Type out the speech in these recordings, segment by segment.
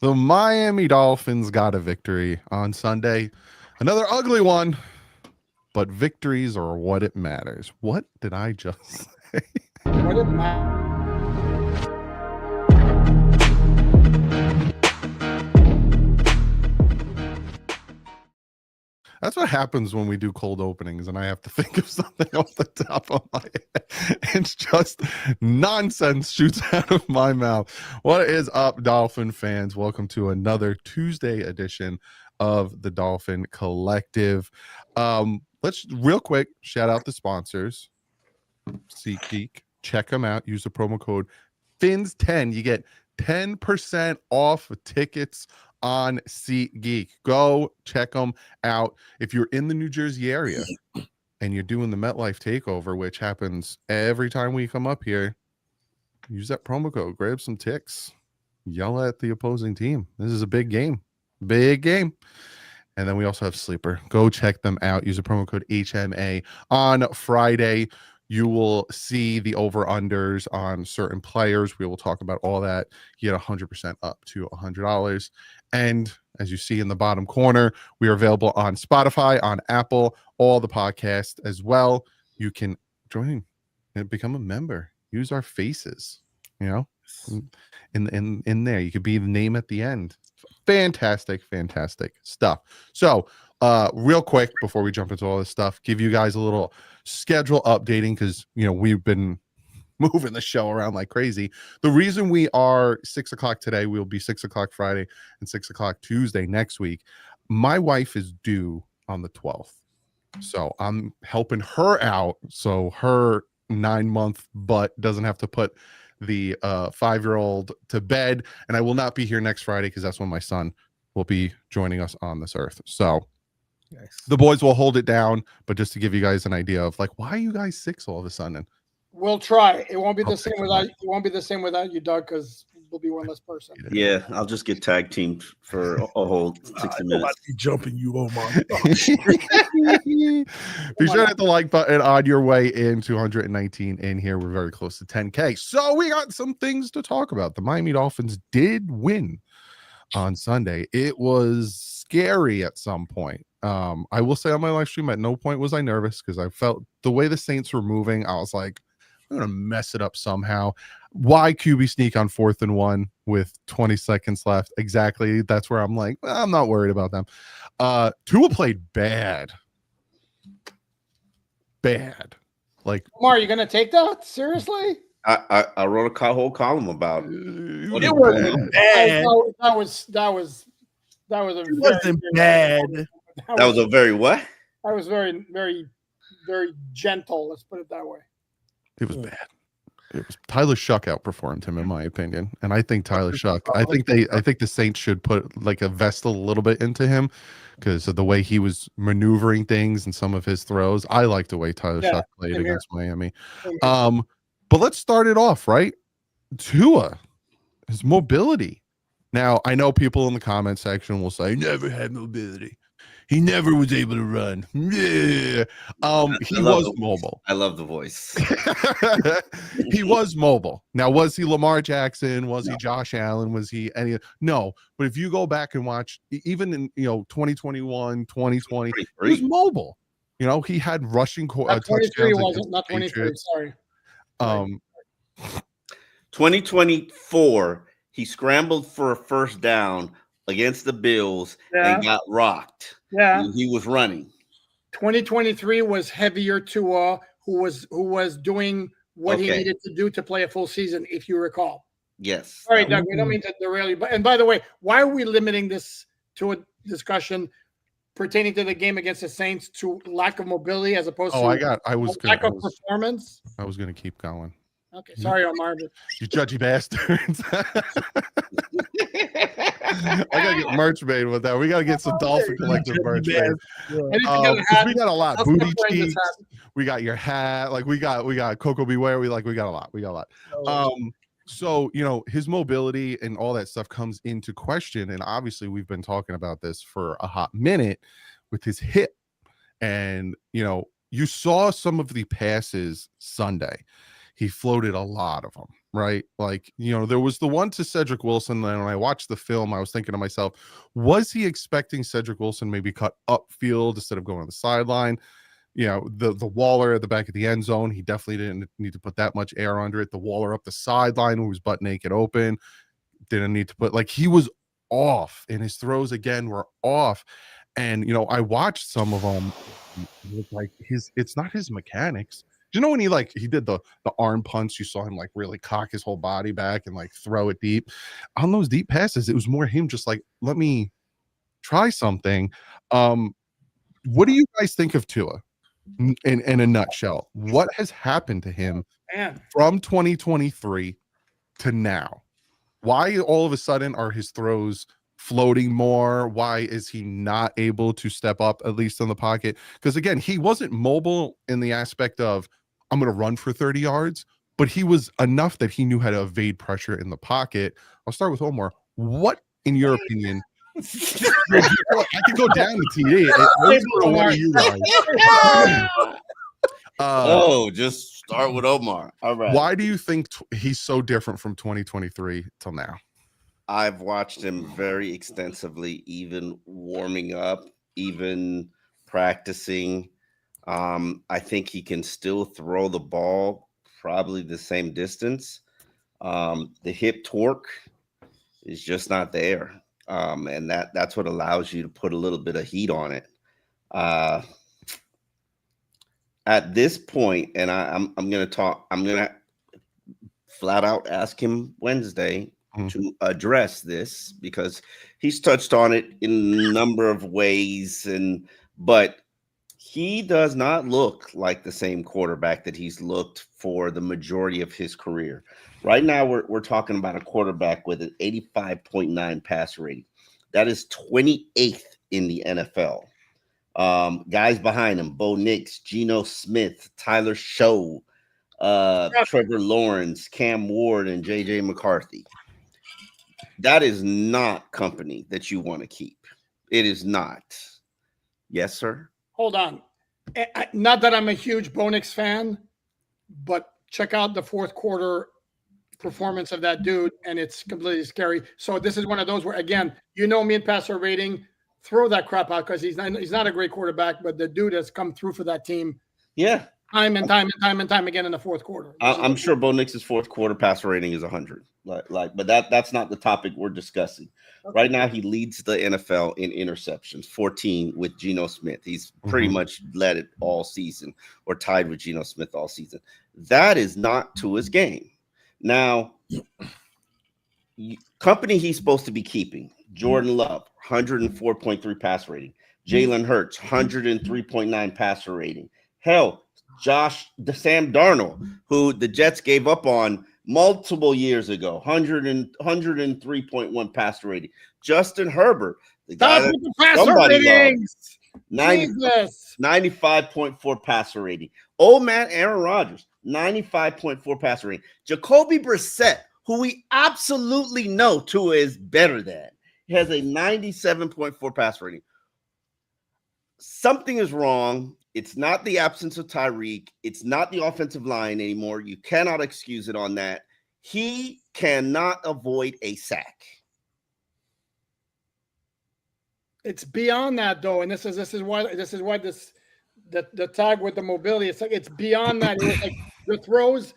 The Miami Dolphins got a victory on Sunday. Another ugly one, but victories are what it matters. What did I just say? What it matters. That's what happens when we do cold openings and I have to think of something off the top of my head. It's just nonsense shoots out of my mouth. What is up, Dolphin fans? Welcome to another Tuesday edition of the Dolphin Collective. Let's real quick shout out the sponsors. SeatGeek. Check them out. Use the promo code FINS10. You get 10% off tickets on SeatGeek. Go check them out. If you're in the New Jersey area and you're doing the MetLife takeover, which happens every time we come up here, use that promo code. Grab some ticks. Yell at the opposing team. This is a big game. Big game. And then we also have Sleeper. Go check them out. Use the promo code HMA on Friday. You will see the over-unders on certain players. We will talk about all that. You get 100% up to $100. And as you see in the bottom corner, we are available on Spotify, on Apple, all the podcasts as well. You can join and become a member. Use our faces, you know, in there. You could be the name at the end. Fantastic stuff. So, real quick before we jump into all this stuff, give you guys a little schedule updating because we've been moving the show around like crazy. The reason we are 6 o'clock today, we'll be 6 o'clock Friday and 6 o'clock Tuesday next week. My wife is due on the 12th, so I'm helping her out so her 9-month butt doesn't have to put the 5-year-old to bed, and I will not be here next Friday because that's when my son will be joining us on this earth. So nice. The boys will hold it down, but just to give you guys an idea of like, why are you guys 6 all of a sudden? We'll try. It won't be the same without you. It won't be the same without you, Doug, because we'll be one less person. Yeah, I'll just get tag teamed for a whole 60 minutes. Be jumping you, Omar. Be sure to hit the like button on your way in. 219 in here. We're very close to 10K. So we got some things to talk about. The Miami Dolphins did win on Sunday. It was scary at some point. I will say on my live stream, at no point was I nervous because I felt the way the Saints were moving. I was like, I'm gonna mess it up somehow. Why QB sneak on 4th and 1 with 20 seconds left? Exactly. That's where I'm like, I'm not worried about them. Tua played bad. Like, Omar, are you gonna take that seriously? I wrote a whole column about it. It was bad. That was a It wasn't bad. That was a very what? That was very, very, very gentle. Let's put it that way. It was bad. It was Tyler Shuck outperformed him in my opinion, and I think Tyler Shuck. I think the Saints should put like a vest a little bit into him because of the way he was maneuvering things and some of his throws. I like the way Tyler Shuck played against Miami. But let's start it off right. Tua, his mobility. Now I know people in the comment section will say never had mobility. He never was able to run. Yeah. He was mobile. I love the voice. He was mobile. Now, was he Lamar Jackson? Was he Josh Allen? Was he any? No. But if you go back and watch, even in 2021, 2020, he was mobile. He had rushing touchdowns. 23 wasn't not 23. Sorry. 2024, he scrambled for a first down against the Bills and got rocked. Yeah, he was running. 2023 was heavier Tua, who was doing what he needed to do to play a full season, if you recall. Yes. All right, Doug. We don't mean to derail you, and by the way, why are we limiting this to a discussion pertaining to the game against the Saints to lack of mobility as opposed to lack of performance? I was going to keep going. Okay, sorry, Omar. You judgy bastards. I gotta get merch made with that. We gotta get some Dolphin Collective merch made. We got a lot. Booty cheeks. We got your hat. Like we got Coco Beware. We got a lot. So his mobility and all that stuff comes into question, and obviously we've been talking about this for a hot minute with his hip, and you saw some of the passes Sunday. He floated a lot of them. right? Like, there was the one to Cedric Wilson. And when I watched the film, I was thinking to myself, was he expecting Cedric Wilson maybe cut upfield instead of going on the sideline? The Waller at the back of the end zone, he definitely didn't need to put that much air under it. The Waller up the sideline who was butt naked open, didn't need to put, like, he was off, and his throws again were off. And I watched some of them. Like, it's not his mechanics. Do you know when he did the arm punch, you saw him like really cock his whole body back and like throw it deep on those deep passes? It was more him just like, let me try something. What do you guys think of Tua in a nutshell? What has happened to him from 2023 to now? Why all of a sudden are his throws floating more? Why is he not able to step up, at least in the pocket? Because again, he wasn't mobile in the aspect of, I'm going to run for 30 yards, but he was enough that he knew how to evade pressure in the pocket. I'll start with Omar. What, in your opinion, I can go down to TD. One of you guys. Just start with Omar. All right. Why do you think he's so different from 2023 till now? I've watched him very extensively, even warming up, even practicing. I think he can still throw the ball probably the same distance. The hip torque is just not there. And that's what allows you to put a little bit of heat on it. At this point, and I'm going to flat out ask him Wednesday to address this, because he's touched on it in a number of ways, but he does not look like the same quarterback that he's looked for the majority of his career. Right now, we're talking about a quarterback with an 85.9 passer rating. That is 28th in the NFL. Guys behind him: Bo Nix, Geno Smith, Tyler Show, Trevor Lawrence, Cam Ward, and JJ McCarthy. That is not company that you want to keep. It is not. Yes, sir. Hold on. Not that I'm a huge Bo Nix fan, but check out the fourth quarter performance of that dude, and it's completely scary. So this is one of those where, again, me in passer rating, throw that crap out, because he's not a great quarterback, but the dude has come through for that team. Yeah. Time and time again in the fourth quarter. I'm sure Bo Nix's fourth quarter passer rating is 100. But that's not the topic we're discussing. Okay. Right now, he leads the NFL in interceptions, 14 with Geno Smith. He's pretty much led it all season, or tied with Geno Smith all season. That is not Tua's game. Now, company he's supposed to be keeping: Jordan Love, 104.3 pass rating. Jalen Hurts, 103.9 passer rating. Hell, Sam Darnold, who the Jets gave up on multiple years ago, 103.1 passer rating. Justin Herbert, the guy that somebody loves, 95.4 passer rating. Old man Aaron Rodgers, 95.4 passer rating. Jacoby Brissett, who we absolutely know Tua is better than, he has a 97.4 passer rating. Something is wrong. It's not the absence of Tyreek. It's not the offensive line anymore. You cannot excuse it on that. He cannot avoid a sack. It's beyond that, though, and this is why the tag with the mobility. It's beyond that. It was like the throws,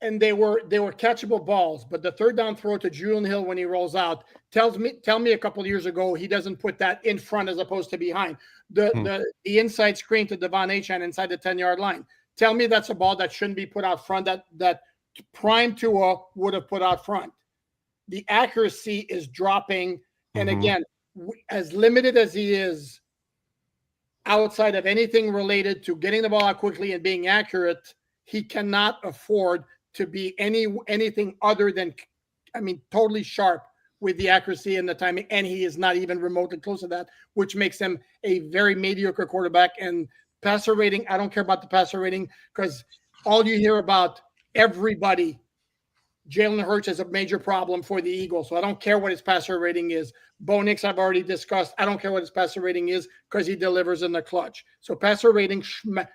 and they were catchable balls. But the third down throw to Julian Hill when he rolls out tell me a couple of years ago he doesn't put that in front as opposed to behind. The inside screen to Devon Achane inside the 10-yard line. Tell me that's a ball that shouldn't be put out front, that prime Tua would have put out front. The accuracy is dropping. And again, as limited as he is outside of anything related to getting the ball out quickly and being accurate, he cannot afford to be anything other than, totally sharp with the accuracy and the timing, and he is not even remotely close to that, which makes him a very mediocre quarterback. And passer rating, I don't care about the passer rating, because all you hear about everybody, Jalen Hurts is a major problem for the Eagles, so I don't care what his passer rating is. Bo Nix, I've already discussed. I don't care what his passer rating is, because he delivers in the clutch. So passer rating,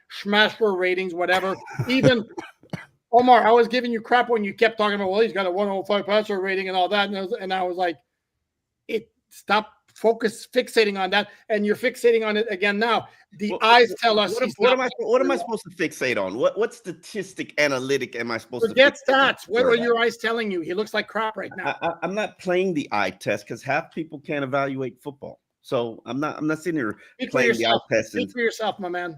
smasher ratings, whatever. Even Omar, I was giving you crap when you kept talking about, well, he's got a 105 passer rating and all that. And I was like, stop fixating on that. And you're fixating on it again now. The eyes tell us. What am I supposed to fixate on? What statistic analytic am I supposed to get fixate stats? What are your eyes telling you? He looks like crap right now. I'm not playing the eye test because half people can't evaluate football. So I'm not sitting here playing the eye test. Speak for yourself, my man.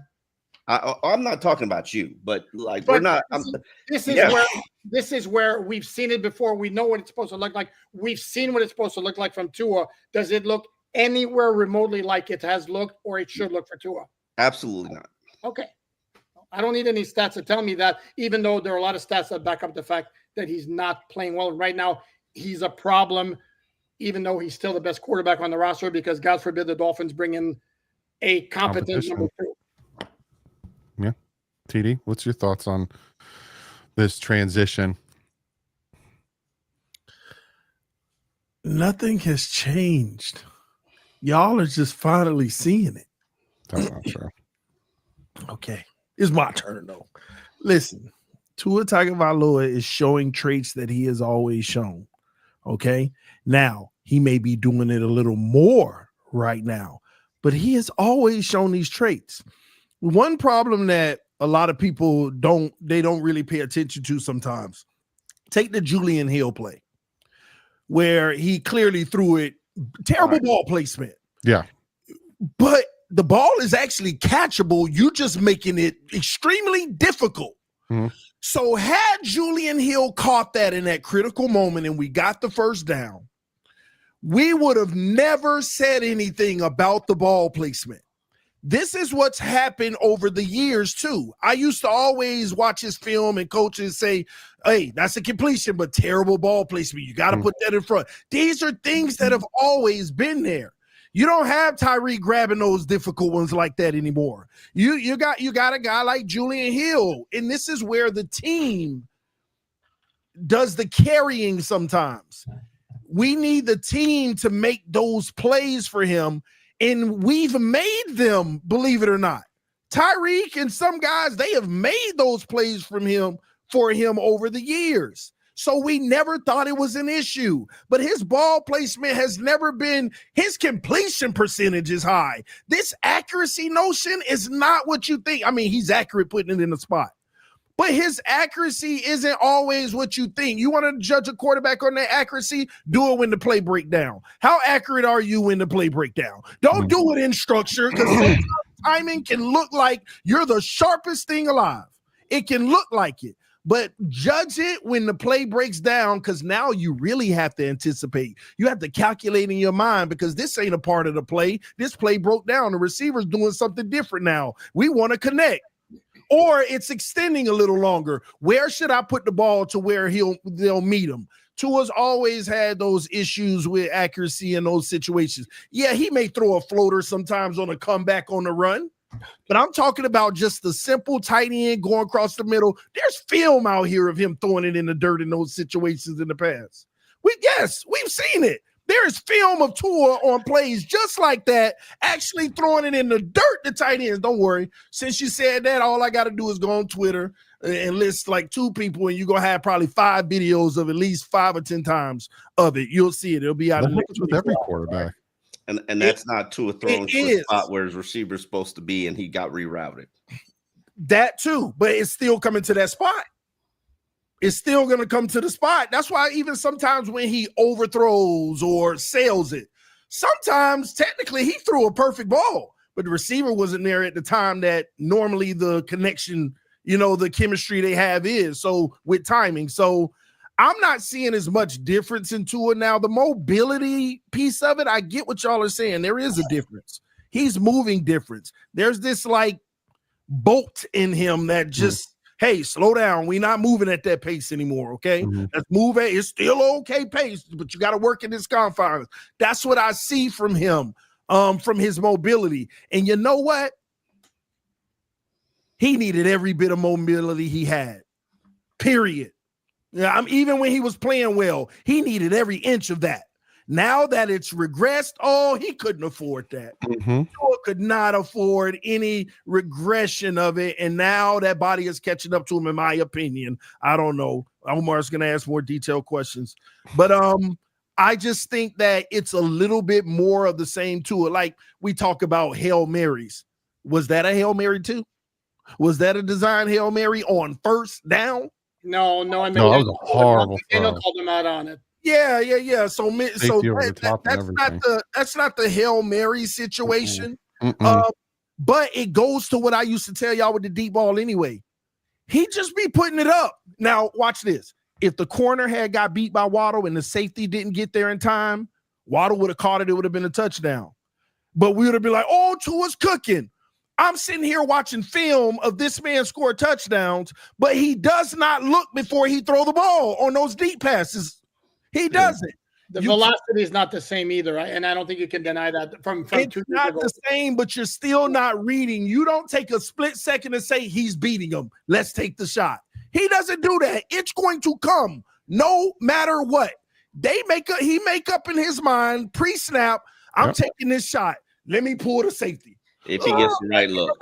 I'm not talking about you, but we're not. This is where we've seen it before. We know what it's supposed to look like. We've seen what it's supposed to look like from Tua. Does it look anywhere remotely like it has looked or it should look for Tua? Absolutely not. Okay. I don't need any stats to tell me that, even though there are a lot of stats that back up the fact that he's not playing well. Right now, he's a problem, even though he's still the best quarterback on the roster, because God forbid the Dolphins bring in a competent number 2. Yeah. TD, what's your thoughts on this transition? Nothing has changed. Y'all are just finally seeing it. That's not true. Okay. It's my turn, though. Listen, Tua Tagovailoa is showing traits that he has always shown. Okay? Now, he may be doing it a little more right now, but he has always shown these traits. One problem that a lot of people don't really pay attention to sometimes, take the Julian Hill play where he clearly threw it, terrible ball placement. Yeah. But the ball is actually catchable. You just making it extremely difficult. Mm-hmm. So had Julian Hill caught that in that critical moment and we got the first down, we would have never said anything about the ball placement. This is what's happened over the years, too. I used to always watch his film and coaches say, hey, that's a completion, but terrible ball placement. You got to put that in front. These are things that have always been there. You don't have Tyreek grabbing those difficult ones like that anymore. You got a guy like Julian Hill, and this is where the team does the carrying sometimes. We need the team to make those plays for him. And we've made them, believe it or not. Tyreek and some guys, they have made those plays for him over the years. So we never thought it was an issue. But his ball placement has never been, his completion percentage is high. This accuracy notion is not what you think. I mean, he's accurate putting it in the spot. But his accuracy isn't always what you think. You want to judge a quarterback on their accuracy? Do it when the play break down. How accurate are you when the play break down? Don't do it in structure, because timing can look like you're the sharpest thing alive. It can look like it. But judge it when the play breaks down, because now you really have to anticipate. You have to calculate in your mind, because this ain't a part of the play. This play broke down. The receiver's doing something different now. We want to connect. Or it's extending a little longer. Where should I put the ball to where they'll meet him? Tua's always had those issues with accuracy in those situations. Yeah, he may throw a floater sometimes on a comeback on the run, but I'm talking about just the simple tight end going across the middle. There's film out here of him throwing it in the dirt in those situations in the past. We've seen it. There's film of Tua on plays just like that, actually throwing it in the dirt to tight ends. Don't worry. Since you said that, all I got to do is go on Twitter and list like 2 people, and you're going to have probably 5 videos of at least 5 or 10 times of it. You'll see it. It'll be out of with every quarterback. And that's not Tua throwing to a spot where his receiver's supposed to be, and he got rerouted. That too, but it's still coming to that spot. It's still going to come to the spot. That's why even sometimes when he overthrows or sails it, sometimes technically he threw a perfect ball, but the receiver wasn't there at the time that normally the connection, the chemistry they have is. So with timing. So I'm not seeing as much difference in Tua now. The mobility piece of it, I get what y'all are saying. There is a difference. He's moving difference. There's this like bolt in him that just, hey, slow down. We're not moving at that pace anymore, okay? Let's move at it's still okay pace, but you got to work in this confines. That's what I see from him, from his mobility. And you know what? He needed every bit of mobility he had, period. Yeah, even when he was playing well, he needed every inch of that. Now that it's regressed, he couldn't afford that. Mm-hmm. Tua could not afford any regression of it, and now that body is catching up to him, in my opinion. I don't know. Omar's going to ask more detailed questions, but I just think that it's a little bit more of the same Tua. Like we talk about Hail Marys. Was that a Hail Mary too? Was that a design Hail Mary on first down? No, that was a horrible McDaniel throw. called him out on it. Yeah. So that's not the Hail Mary situation. But it goes to what I used to tell y'all with the deep ball anyway. He just be putting it up. Now, watch this. If the corner had got beat by Waddle and the safety didn't get there in time, Waddle would have caught it. It would have been a touchdown. But we would have been like, Tua's cooking. I'm sitting here watching film of this man score touchdowns, but he does not look before he throw the ball on those deep passes. He doesn't. The velocity is not the same either, and I don't think you can deny that from it's 2 years not ago. the same, but you're still not reading. You don't take a split second to say he's beating him. Let's take the shot. He doesn't do that. It's going to come no matter what. He make up in his mind pre-snap. I'm taking this shot. Let me pull the safety. If he gets the right look.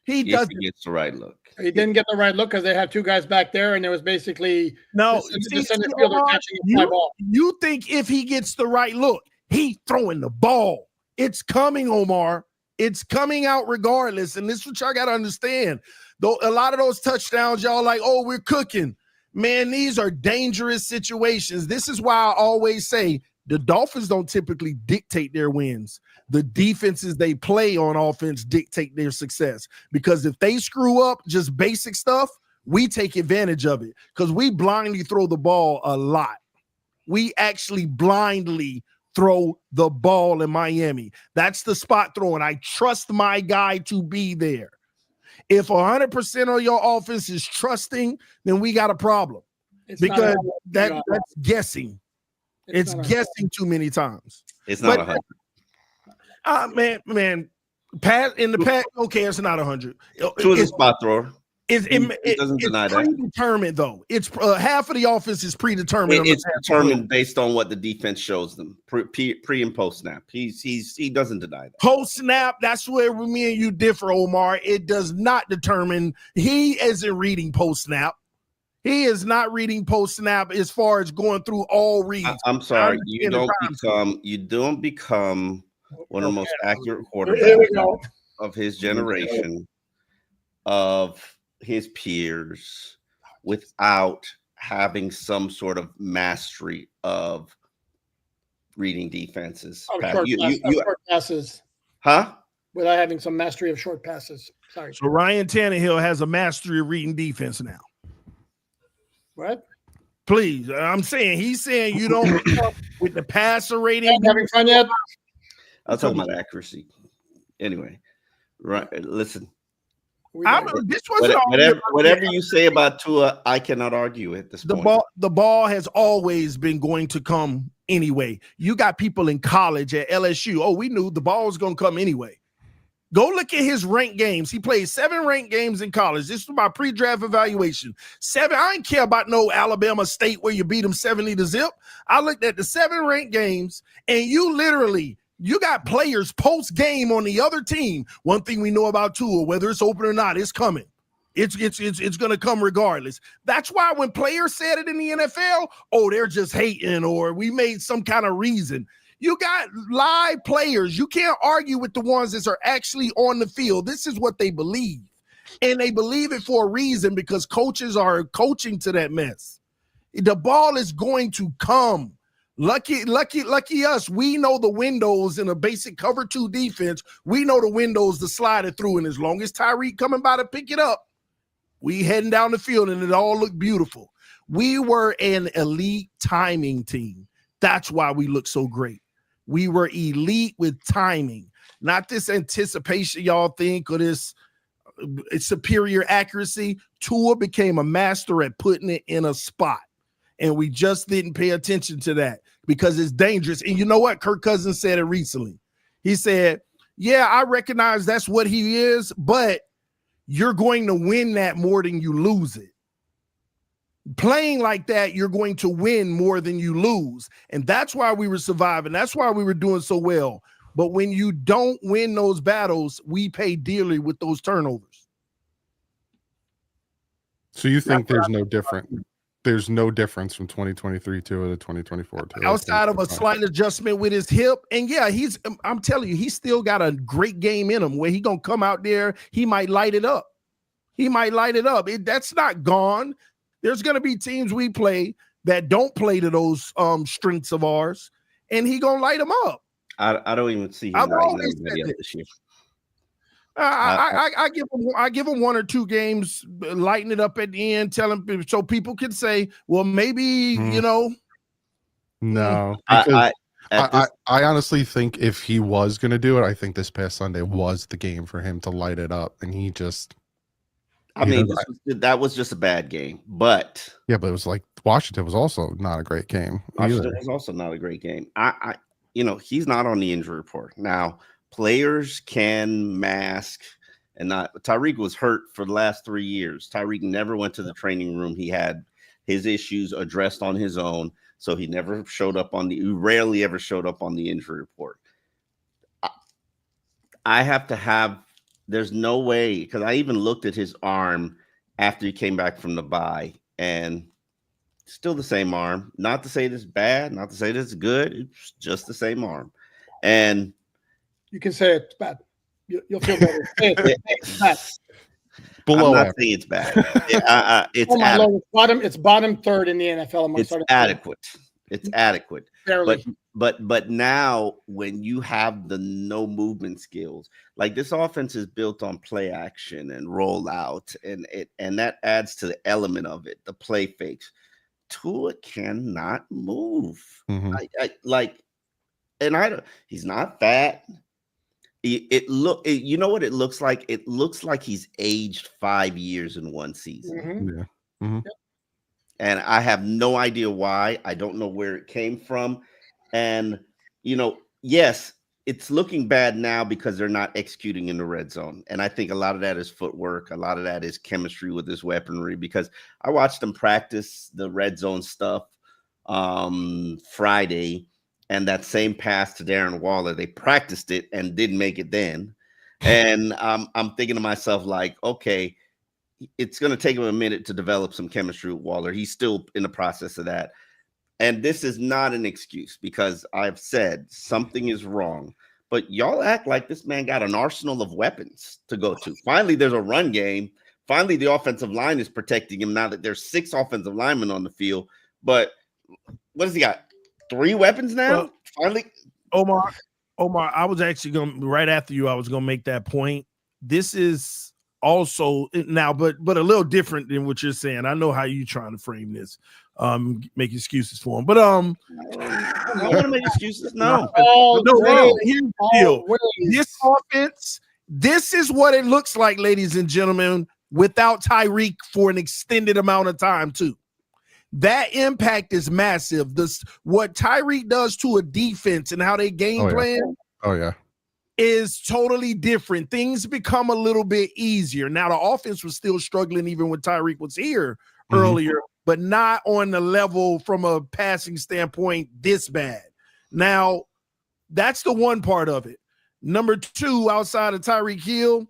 He doesn't. He gets the right look. He didn't get the right look because they have 2 guys back there, and there was basically the center fielder catching a fly ball. You think if he gets the right look, he's throwing the ball. It's coming, Omar. It's coming out regardless. And this is what y'all got to understand. Though a lot of those touchdowns, y'all like, we're cooking. Man, these are dangerous situations. This is why I always say the Dolphins don't typically dictate their wins. The defenses they play on offense dictate their success. Because if they screw up just basic stuff, we take advantage of it because we blindly throw the ball a lot. We actually blindly throw the ball in Miami. That's the spot throwing. I trust my guy to be there. If 100% of your offense is trusting, then we got a problem because that's guessing. It's guessing too many times. It's not 100. Man, Pat in the Pat. Okay, it's not 100. Tua's a spot thrower. He doesn't deny that. It's predetermined though. It's half of the offense is predetermined. It's determined based on what the defense shows them pre and post snap. He doesn't deny that. Post snap, that's where me and you differ, Omar. It does not determine. He isn't reading post snap. He is not reading post snap as far as going through all reads. I'm sorry, you don't become one of the most accurate quarterbacks of his generation, of his peers, without having some sort of mastery of reading defenses. Short passes. Huh? Without having some mastery of short passes. Sorry. So Ryan Tannehill has a mastery of reading defense now. What? Please, I'm saying he's saying you don't with the passer rating. Having fun yet? I'll talk about accuracy. Anyway, right? Listen. Whatever you say about Tua, I cannot argue at this point. The ball has always been going to come anyway. You got people in college at LSU. We knew the ball was going to come anyway. Go look at his ranked games. He played 7 ranked games in college. This was my pre-draft evaluation. 7. I didn't care about no Alabama State where you beat them 70-0. I looked at the 7 ranked games, and you got players post-game on the other team. One thing we know about Tua, whether it's open or not, it's coming. It's going to come regardless. That's why when players said it in the NFL, they're just hating or we made some kind of reason. You got live players. You can't argue with the ones that are actually on the field. This is what they believe. And they believe it for a reason because coaches are coaching to that mess. The ball is going to come. Lucky us. We know the windows in a basic cover 2 defense. We know the windows to slide it through. And as long as Tyreek coming by to pick it up, we heading down the field and it all looked beautiful. We were an elite timing team. That's why we look so great. We were elite with timing, not this anticipation y'all think or this superior accuracy. Tua became a master at putting it in a spot. And we just didn't pay attention to that because it's dangerous. And you know what? Kirk Cousins said it recently. He said, I recognize that's what he is, but you're going to win that more than you lose it. playing like that, you're going to win more than you lose. And that's why we were surviving. That's why we were doing so well. But when you don't win those battles, we pay dearly with those turnovers. So you think there's no difference from 2023 to 2024 to outside of a slight adjustment with his hip. And yeah, I'm telling you, he's still got a great game in him where he gonna come out there, he might light it up. That's not gone. There's gonna be teams we play that don't play to those strengths of ours, and he gonna light them up. I don't even see him lighting everybody up this year. I give him 1 or 2 games, lighten it up at the end, tell him so people can say, well, maybe you know. No, I honestly think if he was going to do it, I think this past Sunday was the game for him to light it up, and he just. That was just a bad game, but yeah, but it was like Washington was also not a great game. Washington was also not a great game. He's not on the injury report now. Players can mask and not. Tyreek was hurt for the last 3 years. Tyreek never went to the training room. He had his issues addressed on his own, so he never showed up he rarely ever showed up on the injury report. I have to have. There's no way, because I even looked at his arm after he came back from the bye, and still the same arm. Not to say this bad, not to say this good. It's just the same arm, and. You can say it's bad. You'll feel better. It's bad. Below I'm not saying it's bad. It's Lord, it's bottom third in the NFL. It's adequate. It's adequate. Barely. But now when you have the no movement skills, like this offense is built on play action and rollout, and that adds to the element of it, the play fakes. Tua cannot move. Mm-hmm. He's not fat. You know what it looks like? It looks like he's aged 5 years in one season. Mm-hmm. Yeah. Mm-hmm. And I have no idea why. I don't know where it came from. And, yes, it's looking bad now because they're not executing in the red zone. And I think a lot of that is footwork. A lot of that is chemistry with his weaponry, because I watched them practice the red zone stuff Friday. And that same pass to Darren Waller, they practiced it and didn't make it then. And I'm thinking to myself, like, okay, it's going to take him a minute to develop some chemistry with Waller. He's still in the process of that. And this is not an excuse, because I've said something is wrong. But y'all act like this man got an arsenal of weapons to go to. Finally, there's a run game. Finally, the offensive line is protecting him now that there's 6 offensive linemen on the field. But what does he got? 3 weapons now? Well, finally? Omar, I was actually going right after you. I was going to make that point. This is also now, but a little different than what you're saying. I know how you trying to frame this, make excuses for him. But I don't want to make excuses. No. Here's the deal. This offense, this is what it looks like, ladies and gentlemen, without Tyreek for an extended amount of time, too. That impact is massive. What Tyreek does to a defense and how they game plan is totally different. Things become a little bit easier. Now, the offense was still struggling even when Tyreek was here earlier, but not on the level from a passing standpoint this bad. Now, that's the one part of it. Number 2, outside of Tyreek Hill,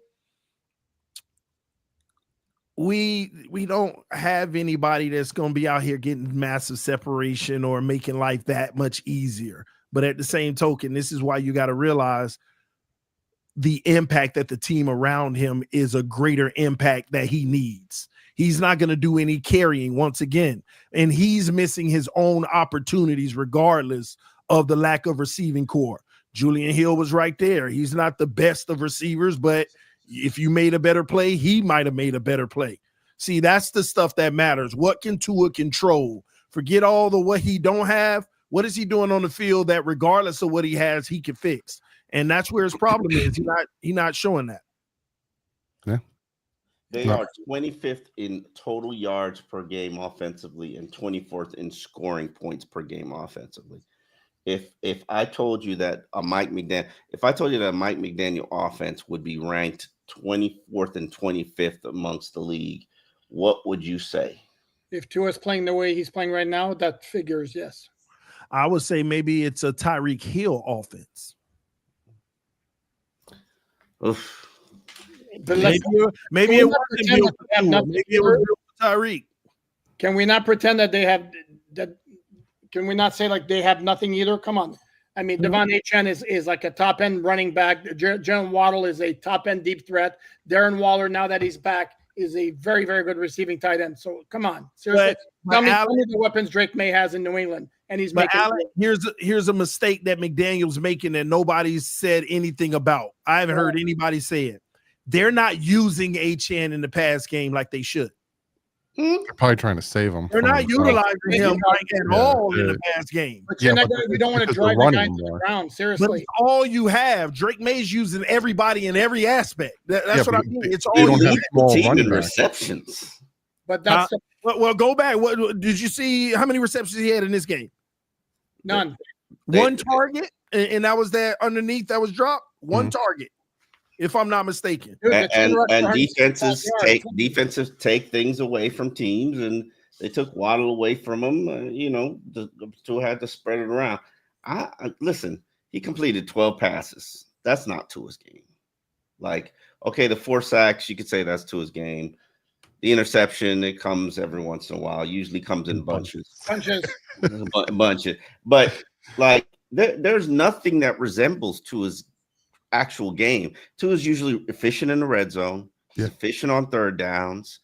we don't have anybody that's going to be out here getting massive separation or making life that much easier. But at the same token, this is why you got to realize the impact that the team around him is a greater impact that he needs. He's not going to do any carrying once again, and he's missing his own opportunities regardless of the lack of receiving core. Julian Hill was right there. He's not the best of receivers, but if you made a better play, he might have made a better play. See, that's the stuff that matters. What can Tua control? Forget all the what he don't have. What is he doing on the field that regardless of what he has, he can fix? And that's where his problem is. He's not showing that. Yeah. They are 25th in total yards per game offensively and 24th in scoring points per game offensively. If I told you that a Mike McDaniel offense would be ranked 24th and 25th amongst the league, what would you say? If Tua's playing the way he's playing right now, that figures, yes. I would say maybe it's a Tyreek Hill offense. Oof. But maybe it wasn't Hill for Tua. Maybe it was Hill for Tyreek. Can we not pretend that they have that? Can we not say like they have nothing either? Come on. I mean, Devon Achane is like a top end running back. Jaylen Waddle is a top end deep threat. Darren Waller, now that he's back, is a very, very good receiving tight end. So come on, seriously, tell me the weapons Drake May has in New England, and he's making. Alec, here's a mistake that McDaniel's making that nobody's said anything about. I haven't heard anybody say it. They're not using Achane in the pass game like they should. They're probably trying to save him. They're not utilizing him at all in the pass game. But we don't want to drive the guy into the ground. Seriously, but it's all you have. Drake May's using everybody in every aspect. That's what I mean. It's all you have. The team in receptions. But that's well. Go back. What did you see? How many receptions he had in this game? None. One target, and that was that underneath that was dropped. One target. If I'm not mistaken. And defenses take things away from teams, and they took Waddle away from him. Tua had to spread it around. Listen, he completed 12 passes. That's not Tua's game. Like, okay, the 4 sacks, you could say that's Tua's game. The interception, it comes every once in a while. Usually comes in bunches. Bunches. But like, there's nothing that resembles Tua's actual game. Tua is usually efficient in the red zone. He's efficient on third downs.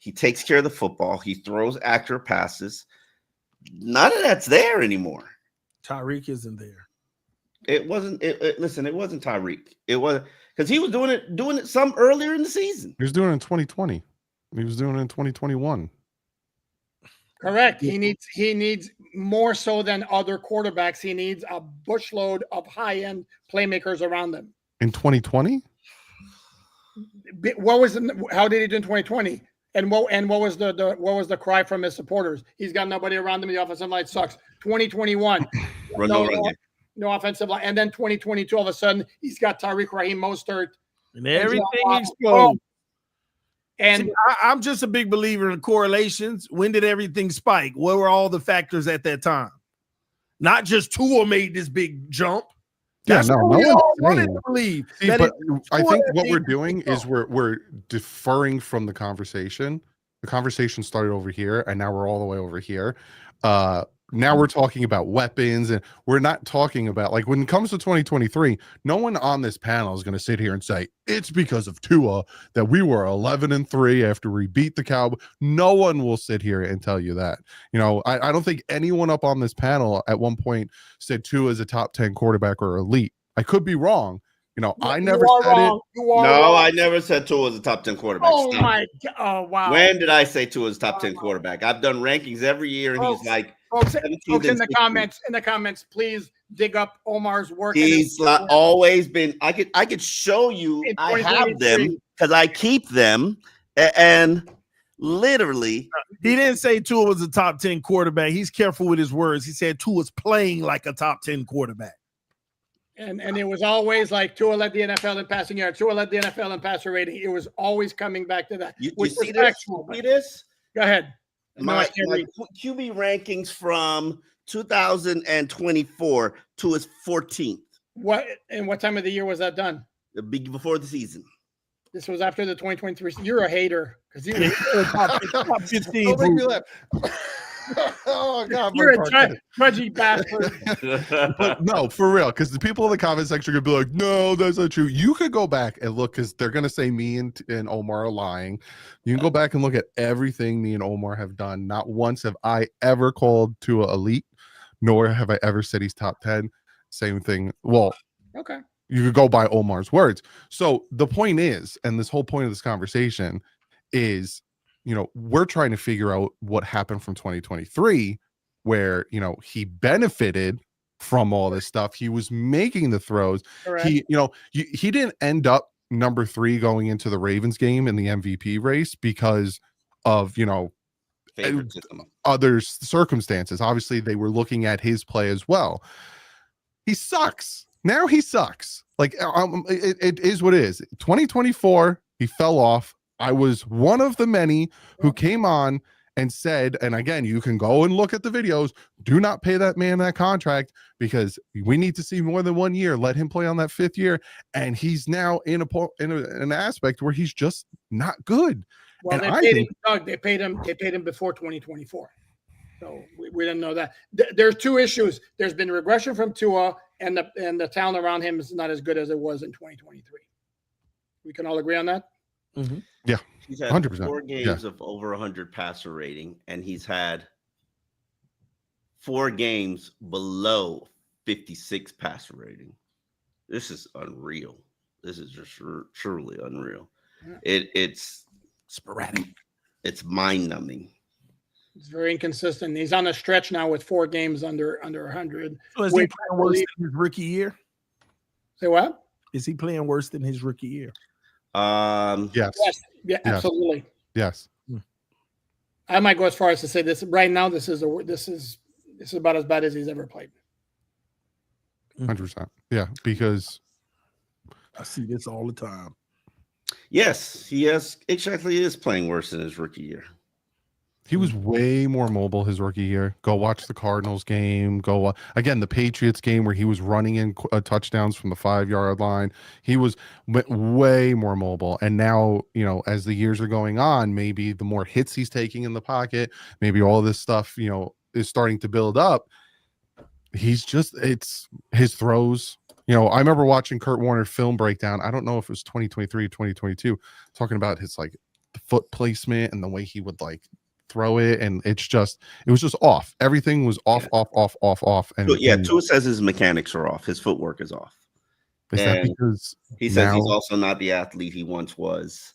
He takes care of the football. He throws accurate passes. None of that's there anymore. Tyreek isn't there. It wasn't. Listen, it wasn't Tyreek. It was because he was doing it some earlier in the season. He was doing it in 2020. He was doing it in 2021. Correct. He needs more so than other quarterbacks. He needs a bushload of high-end playmakers around him. In 2020? How did he do in 2020? And what was the cry from his supporters? He's got nobody around him. The offensive line sucks. 2021. No offensive line. And then 2022, all of a sudden, he's got Tyreek, Raheem Mostert. And everything exploded. And I'm just a big believer in correlations. When did everything spike? What were all the factors at that time? Not just Tua made this big jump. That's what we all wanted to believe. See, but I think what we're doing is we're deferring from the conversation. The conversation started over here, and now we're all the way over here. Now we're talking about weapons, and we're not talking about, like, when it comes to 2023, no one on this panel is going to sit here and say it's because of Tua that we were 11-3 after we beat the Cowboys. No one will sit here and tell you that. I don't think anyone up on this panel at one point said Tua is a top 10 quarterback or elite. I could be wrong. I never said it. No, I never said Tua was a top 10 quarterback. Oh, my God. Oh, wow. When did I say Tua was a top 10 quarterback? I've done rankings every year, and he's like, folks in the comments, please dig up Omar's work. He's always been. I could show you. I have them because I keep them, and literally, he didn't say Tua was a top 10 quarterback. He's careful with his words. He said Tua was playing like a top 10 quarterback. And it was always like Tua led the NFL in passing yards. Tua led the NFL in passer rating. It was always coming back to that. You see this? Go ahead. My QB rankings from 2024 to his 14th. What time of the year was that done? Before the season. This was after the 2023. You're a hater because you were top 15. Don't make me laugh. Oh God, you're a trudgy bastard. But no, for real, because the people in the comment section are gonna be like, "No, that's not true." You could go back and look, because they're gonna say me and Omar are lying. You can go back and look at everything me and Omar have done. Not once have I ever called Tua elite, nor have I ever said he's top 10. Same thing. Well, okay. You could go by Omar's words. So the point is, and this whole point of this conversation is, we're trying to figure out what happened from 2023, where, he benefited from all this stuff. He was making the throws. Correct. He didn't end up number 3 going into the Ravens game in the MVP race because of, other circumstances. Obviously, they were looking at his play as well. He sucks. Now he sucks. Like, it is what it is. 2024, he fell off. I was one of the many who came on and said, and again, you can go and look at the videos, do not pay that man that contract because we need to see more than 1 year. Let him play on that 5th year. And he's now in an aspect where he's just not good. Well, and they paid him before 2024. So we didn't know that. There's two issues. There's been regression from Tua, and the talent around him is not as good as it was in 2023. We can all agree on that? Mm-hmm. Yeah. He's had 100%. 4 games of over 100 passer rating, and he's had 4 games below 56 passer rating. This is unreal. This is just truly unreal. Yeah. It's sporadic. It's mind-numbing. It's very inconsistent. He's on a stretch now with 4 games under 100. So is he playing worse than his rookie year? Say what? Is he playing worse than his rookie year? Yes. Yes. Yeah, absolutely. Yes. I might go as far as to say this right now. This is about as bad as he's ever played. 100%. Yeah, because I see this all the time. Yes, he is playing worse than his rookie year. he was way more mobile his rookie year. Go watch the Cardinals game. Again, the Patriots game where he was running in touchdowns from the 5-yard line. He was way more mobile. And now, as the years are going on, maybe the more hits he's taking in the pocket, maybe all this stuff, is starting to build up. It's his throws. I remember watching Kurt Warner film breakdown. I don't know if it was 2023 or 2022, talking about his the foot placement and the way he would throw it, and it was just off. Everything was off. And Tua says his mechanics are off. His footwork is off. Is that because he says he's also not the athlete he once was?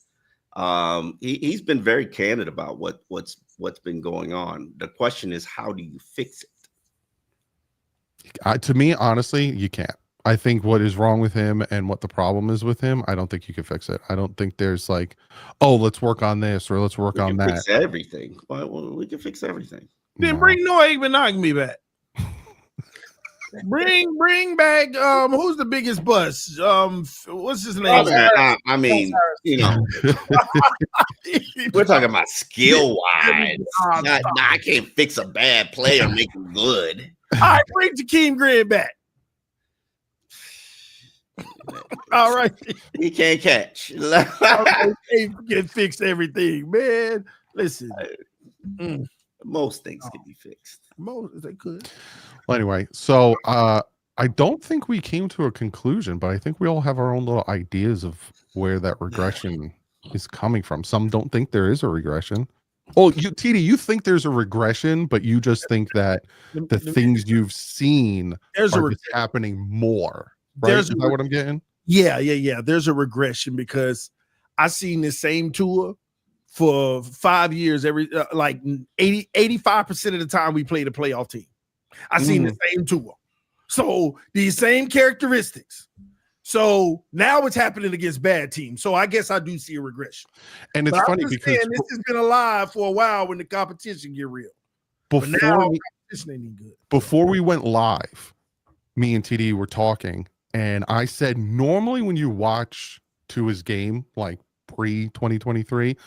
He's been very candid about what's been going on. The question is, how do you fix it? To me, honestly, you can't. I think what is wrong with him and what the problem is with him, I don't think you can fix it. I don't think there's let's work on this or let's work on that. Fix everything. Well, we can fix everything. Then bring Noah Igbenogany back. bring back who's the biggest bust? What's his name? I mean, we're talking about skill wise. I can't fix a bad play or make him good. All right, bring Jakeem Grant back. All right, he can't catch. He can fix everything, man. Listen, most things can be fixed. Most they could. Well, anyway, so I don't think we came to a conclusion, but I think we all have our own little ideas of where that regression is coming from. Some don't think there is a regression. Oh, TD, you think there's a regression, but you just think that the things you've seen are just happening more. Right? Is that what I'm getting? Yeah. There's a regression because I seen the same Tua for 5 years. Every 85% of the time we played a playoff team. I seen the same Tua. So these same characteristics. So now it's happening against bad teams. So I guess I do see a regression. And it's funny because this has been alive for a while when the competition get real. Before we went live, me and TD were talking. And I said, normally when you watch Tua's game, pre-2023,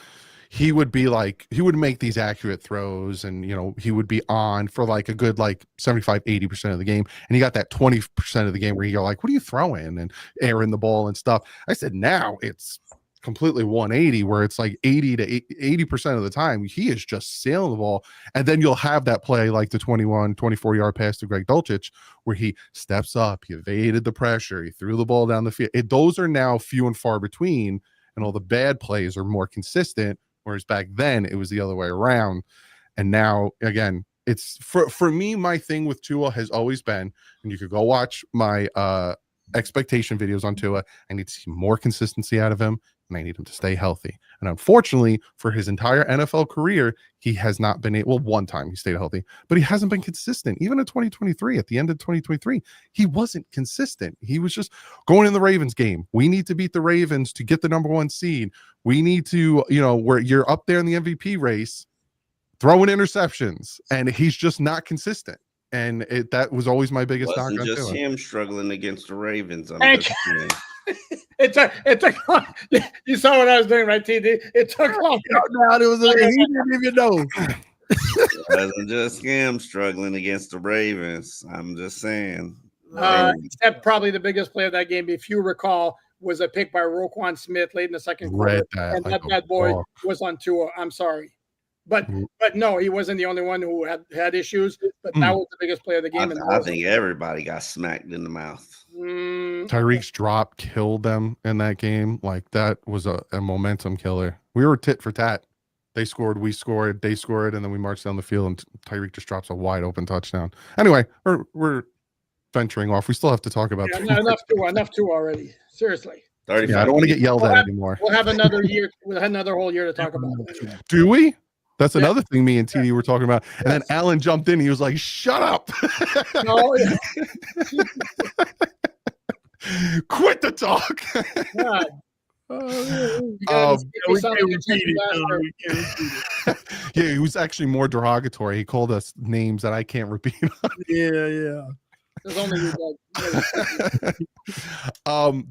he would make these accurate throws and, he would be on for a good 75-80% of the game. And he got that 20% of the game where you're like, what are you throwing? And airing the ball and stuff. I said, now it's completely 180 where it's 80 to 80% of the time he is just sailing the ball. And then you'll have that play the 24-yard pass to Greg Dulcich where he steps up, he evaded the pressure, he threw the ball down the field. Those are now few and far between, and all the bad plays are more consistent, whereas back then it was the other way around. And now again, it's for me, my thing with Tua has always been, and you could go watch my expectation videos on Tua, I need to see more consistency out of him, and I need him to stay healthy. And unfortunately, for his entire NFL career, he has not been able. One time he stayed healthy, but he hasn't been consistent. Even in 2023, at the end of 2023, he wasn't consistent. He was just going in the Ravens game. We need to beat the Ravens to get the #1 seed. We need to, where you're up there in the MVP race, throwing interceptions, and he's just not consistent. And that was always my biggest knock on just Tua. him struggling against the Ravens. It took you saw what I was doing, right, TD? It took long. Now there was he didn't even know. It wasn't just him struggling against the Ravens. I'm just saying. Except probably the biggest play of that game, if you recall, was a pick by Roquan Smith late in the second quarter. And that bad boy was on Tua. I'm sorry. But no, he wasn't the only one who had issues. But that was the biggest play of the game. I think everybody got smacked in the mouth. Tyreek's drop killed them in that game. Like, that was a momentum killer. We were tit for tat. They scored, we scored, they scored, and then we marched down the field, and Tyreek just drops a wide open touchdown. Anyway, we're venturing off. We still have to talk about enough Tua already. Seriously. Yeah, I don't want to get yelled at anymore. We'll have another year. We'll have another whole year to talk about it. Anyway. Do we? That's another thing me and TD were talking about. And then Alan jumped in. He was like, "Shut up! Quit the talk." Yeah, he was actually more derogatory. He called us names that I can't repeat. Yeah.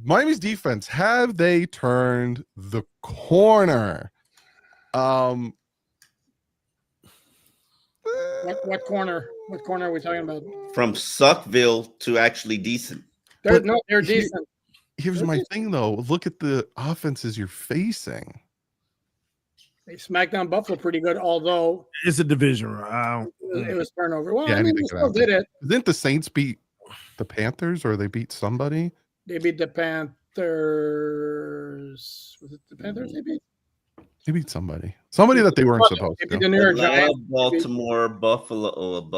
Miami's defense, have they turned the corner? What corner? What corner are we talking about? From Suckville to actually decent. They're decent. Here's my thing, though. Look at the offenses you're facing. They smacked down Buffalo pretty good, although it's a division round. It was turnover. Well, yeah, they still did it. Didn't the Saints beat the Panthers, or they beat somebody? They beat the Panthers. Was it the Panthers they beat? They beat somebody that they weren't supposed to. The New York Giants. Baltimore, Buffalo.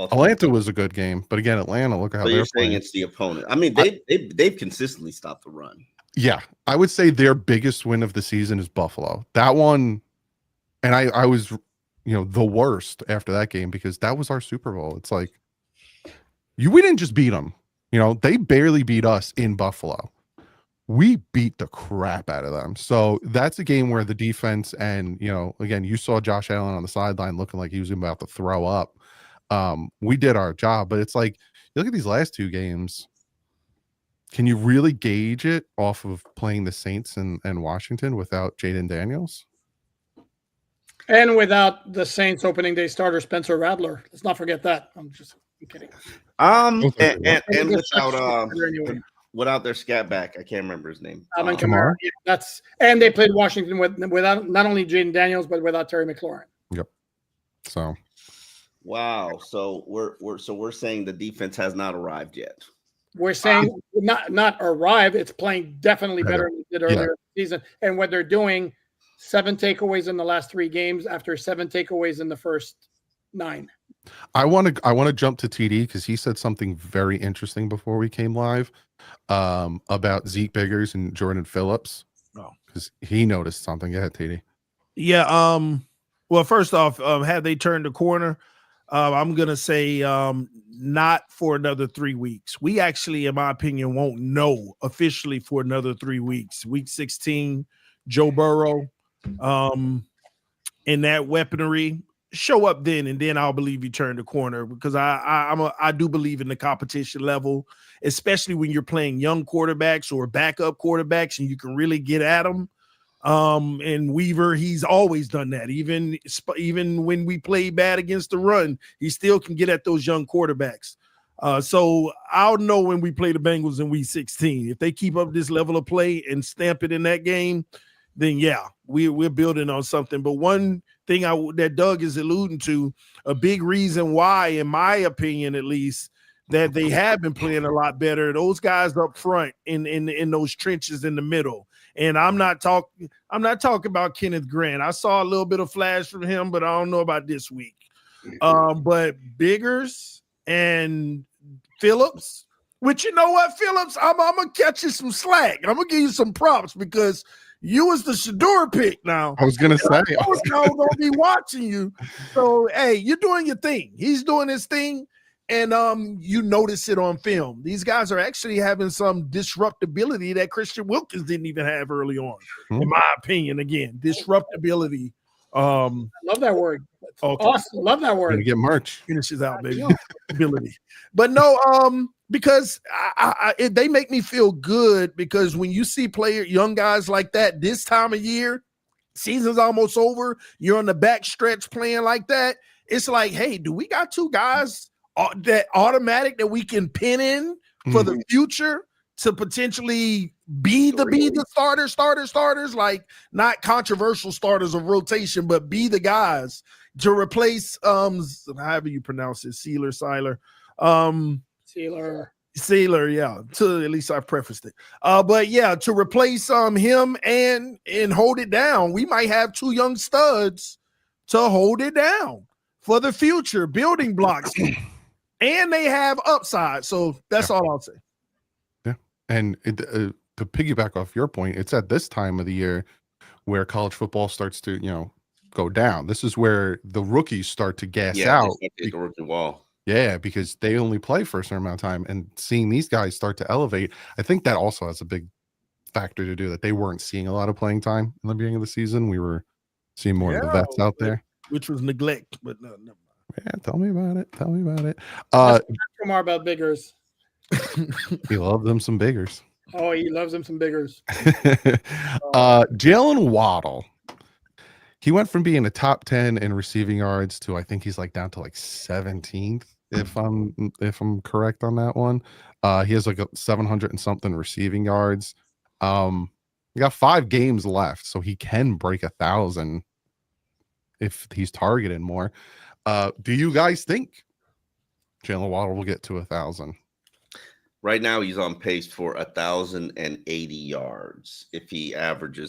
Atlanta was a good game, but again, Atlanta, look at how they're saying playing. It's the opponent. I mean, they've consistently stopped the run. Yeah, I would say their biggest win of the season is Buffalo. That one, and I was, the worst after that game, because that was our Super Bowl. It's like, we didn't just beat them. They barely beat us in Buffalo. We beat the crap out of them. So that's a game where the defense and, again, you saw Josh Allen on the sideline looking like he was about to throw up. We did our job, but it's like, you look at these last two games. Can you really gauge it off of playing the Saints and Washington without Jayden Daniels? And without the Saints opening day starter, Spencer Rattler. Let's not forget that. I'm kidding. And without their scat back, I can't remember his name. Alvin Kamara. Yeah, and they played Washington without not only Jayden Daniels but without Terry McLaurin. Yep. So. Wow. So we're saying the defense has not arrived yet. We're saying not arrived. It's playing definitely better than it did earlier in the season. And what they're doing, 7 takeaways in the last 3 games after 7 takeaways in the first 9. I want to jump to TD because he said something very interesting before we came live about Zeke Biggers and Jordan Phillips. Oh, because he noticed something. Go ahead, TD. Yeah. Well, first off, have they turned the corner? I'm gonna say not for another 3 weeks. We actually, in my opinion, won't know officially for another 3 weeks. Week 16, Joe Burrow, in that weaponry. Show up then, and then I'll believe you turn the corner, because I do believe in the competition level, especially when you're playing young quarterbacks or backup quarterbacks, and you can really get at them. And Weaver, he's always done that. Even when we play bad against the run, he still can get at those young quarterbacks. So I'll know when we play the Bengals in week 16. If they keep up this level of play and stamp it in that game, then yeah, we're building on something. But one thing that Doug is alluding to, a big reason why, in my opinion at least, that they have been playing a lot better, those guys up front in those trenches in the middle. And I'm not talking about Kenneth Grant. I saw a little bit of flash from him, but I don't know about this week. But Biggers and Phillips, which, you know what, Phillips, I'm gonna catch you some slack. I'm gonna give you some props because you was the Shador pick now. I was gonna say I'm gonna be watching you. So hey, you're doing your thing. He's doing his thing. And you notice it on film. These guys are actually having some disruptability that Christian Wilkins didn't even have early on, in my opinion. Again, disruptability. I love that word. Okay. Awesome. Love that Gonna word. get merch. Finishes out, baby. Ability. But no, because they make me feel good because when you see young guys like that this time of year, season's almost over, you're on the back stretch playing like that. It's like, hey, do we got two guys that automatic that we can pin in for the future to potentially be the starters, like not controversial starters of rotation, but be the guys to replace however you pronounce it, Sealer, yeah. To at least I prefaced it. But yeah, to replace him and hold it down. We might have two young studs to hold it down for the future, building blocks. And they have upside. So that's all I'll say. Yeah. And to piggyback off your point, it's at this time of the year where college football starts to, go down. This is where the rookies start to gas out. The rookie wall. Yeah, because they only play for a certain amount of time, and seeing these guys start to elevate, I think that also has a big factor to do that they weren't seeing a lot of playing time in the beginning of the season. We were seeing more of the vets out there, which was neglect. But no, never mind. Yeah, tell me about it. More about biggers. He loves them some biggers. Oh, he loves them some biggers. Jaylen Waddle. He went from being a top 10 in receiving yards to I think he's like down to like 17th, if I'm correct on that one. He has like 700 and something receiving yards. He got 5 games left, so he can break 1,000 if he's targeted more. Do you guys think Jaylen Waddle will get to 1,000? Right now, he's on pace for 1,080 yards. If he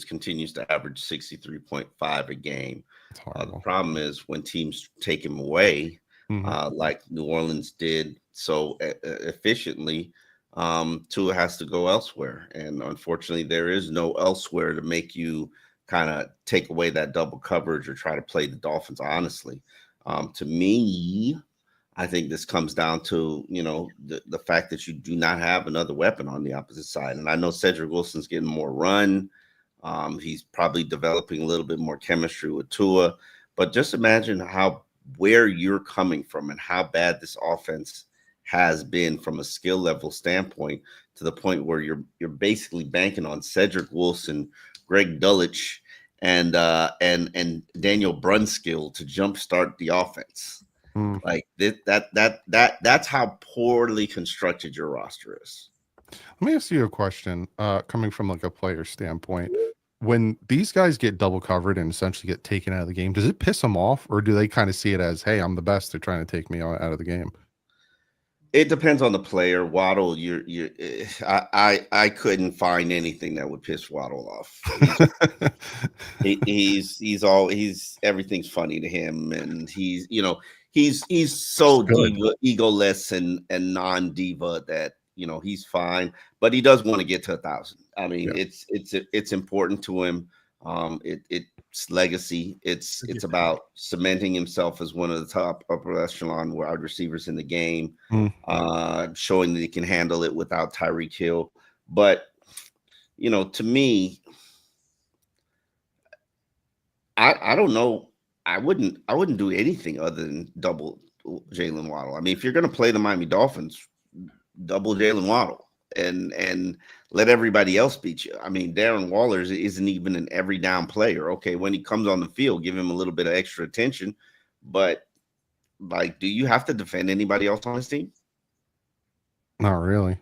continues to average 63.5 a game. The problem is when teams take him away, like New Orleans did so efficiently, Tua has to go elsewhere. And unfortunately, there is no elsewhere to make you kind of take away that double coverage or try to play the Dolphins honestly. To me, I think this comes down to, the fact that you do not have another weapon on the opposite side. And I know Cedric Wilson's getting more run. He's probably developing a little bit more chemistry with Tua. But just imagine where you're coming from and how bad this offense has been from a skill level standpoint to the point where you're basically banking on Cedric Wilson, Greg Dulcich, and Daniel Brunskill to jumpstart the offense. Like that's how poorly constructed your roster is. Let me ask you a question, coming from like a player standpoint. When these guys get double covered and essentially get taken out of the game, does it piss them off, or do they kind of see it as, hey, I'm the best, they're trying to take me out of the game? It depends on the player. Waddle, I couldn't find anything that would piss Waddle off. He's everything's funny to him, and he's so egoless and non-diva that he's fine, but he does want to get to 1,000. I mean, it's important to him. It's legacy. It's about cementing himself as one of the top upper echelon wide receivers in the game, showing that he can handle it without Tyreek Hill. But to me, I don't know. I wouldn't do anything other than double Jaylen Waddle. I mean, if you're going to play the Miami Dolphins, double Jaylen Waddle and let everybody else beat you. I mean, Darren Waller isn't even an every down player. Okay, when he comes on the field, give him a little bit of extra attention. But like, do you have to defend anybody else on his team? Not really.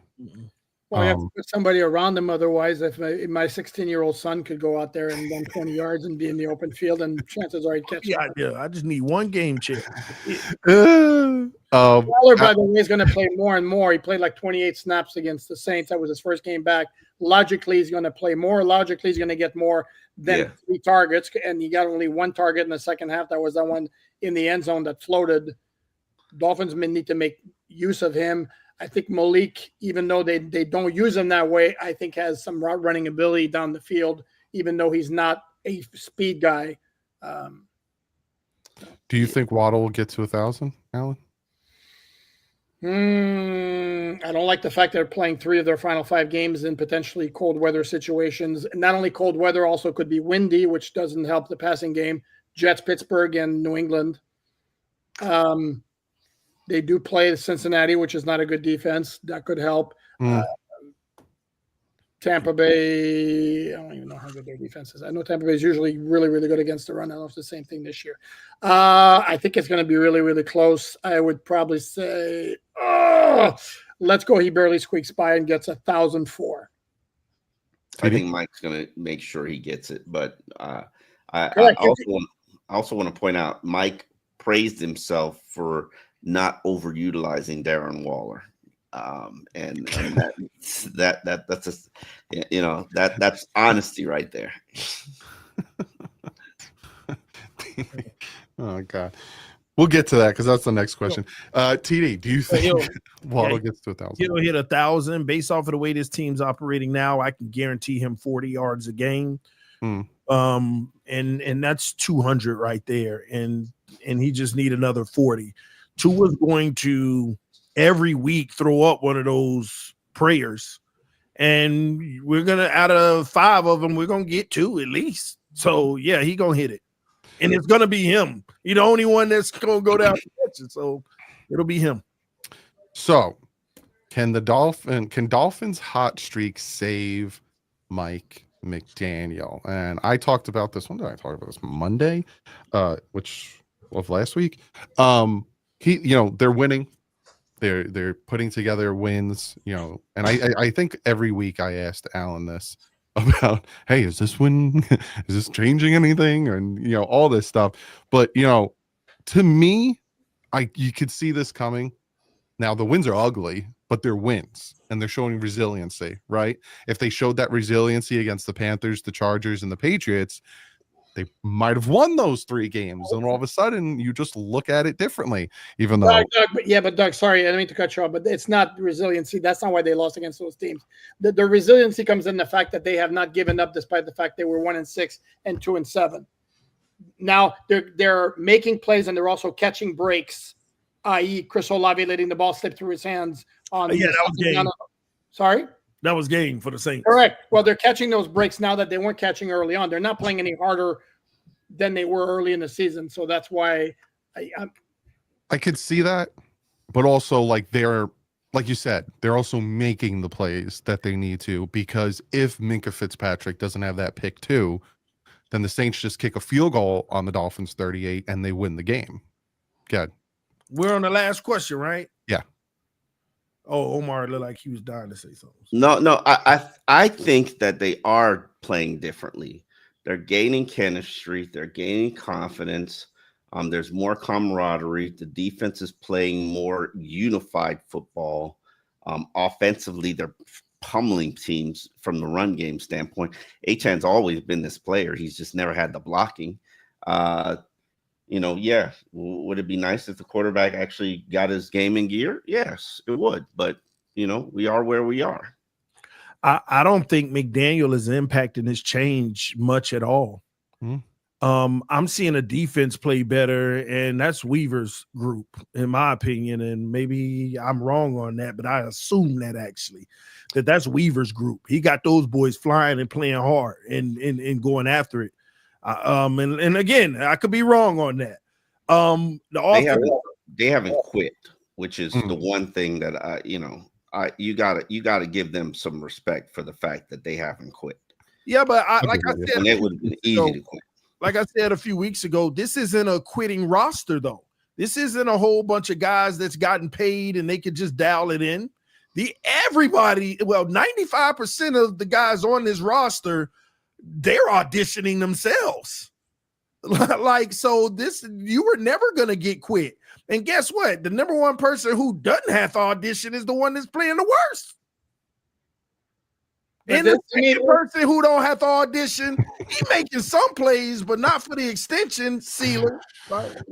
Well, you have to put somebody around him. Otherwise, if my 16-year-old son could go out there and run 20 yards and be in the open field, and chances are he'd catch him. Yeah. I just need one game check. Waller, by the way, is going to play more and more. He played like 28 snaps against the Saints. That was his first game back. Logically, he's going to play more. Logically, he's going to get more than 3 targets. And he got only 1 target in the second half. That was that one in the end zone that floated. Dolphins may need to make use of him. I think Malik, even though they don't use him that way, I think has some route running ability down the field, even though he's not a speed guy. Do you think Waddle will get to 1,000, Alan? I don't like the fact that they're playing 3 of their final 5 games in potentially cold weather situations. And not only cold weather, also could be windy, which doesn't help the passing game. Jets, Pittsburgh, and New England. They do play Cincinnati, which is not a good defense. That could help. Tampa Bay, I don't even know how good their defense is. I know Tampa Bay is usually really, really good against the run. I don't know if it's the same thing this year. I think it's going to be really, really close. I would probably say, let's go. He barely squeaks by and gets 1,004. I think Mike's going to make sure he gets it. But I also want to point out Mike praised himself for not overutilizing Darren Waller. And that's just, that's honesty right there. Oh God, we'll get to that because that's the next question. TD, do you think Waddle gets to 1,000? He'll hit 1,000 based off of the way this team's operating now. I can guarantee him 40 yards a game. And that's 200 right there, and he just need another 40. Tua's going to every week throw up one of those prayers, and we're gonna, out of 5 of them, we're gonna get 2 at least. So yeah, he gonna hit it, and it's gonna be him. He's the only one that's gonna go down the catch, so it'll be him. So can Dolphins hot streak save Mike McDaniel? And I talked about this. When did I talk about this? Monday, which of last week. They're winning. They're putting together wins, and I think every week I asked Alan this about, hey, is this changing anything? And all this stuff. But to me, you could see this coming. Now the wins are ugly, but they're wins and they're showing resiliency, right? If they showed that resiliency against the Panthers, the Chargers, and the Patriots, they might have won those 3 games, and all of a sudden you just look at it differently. Even though, Doug, sorry, I didn't mean to cut you off, but it's not resiliency. That's not why they lost against those teams. The resiliency comes in the fact that they have not given up, despite the fact they were 1-6 and 2-7. Now they're making plays and they're also catching breaks, i.e., Chris Olave letting the ball slip through his hands. That was game. Sorry. That was game for the Saints. Correct. Well, they're catching those breaks now that they weren't catching early on. They're not playing any harder than they were early in the season. So that's why I could see that. But also, like you said, they're also making the plays that they need to, because if Minkah Fitzpatrick doesn't have that pick too, then the Saints just kick a field goal on the Dolphins 38 and they win the game. Good. We're on the last question, right? Yeah. Oh, Omar looked like he was dying to say something. No, I think that they are playing differently. They're gaining chemistry. They're gaining confidence. There's more camaraderie. The defense is playing more unified football. Offensively, they're pummeling teams from the run game standpoint. Achan's always been this player. He's just never had the blocking. Would it be nice if the quarterback actually got his game in gear? Yes, it would. But, we are where we are. I don't think McDaniel is impacting his change much at all. I'm seeing a defense play better, and that's Weaver's group, in my opinion. And maybe I'm wrong on that, but I assume that actually that's Weaver's group. He got those boys flying and playing hard and going after it. And again, I could be wrong on that. They haven't quit, which is the one thing that you gotta give them some respect for the fact that they haven't quit. Yeah, but like I said, and it would have been easy to quit. Like I said a few weeks ago, this isn't a quitting roster, though. This isn't a whole bunch of guys that's gotten paid and they could just dial it in. 95% of the guys on this roster, they're auditioning themselves. You were never going to get quit. And guess what? The number one person who doesn't have to audition is the one that's playing the worst. And the person who don't have to audition, he making some plays, but not for the extension ceiling. But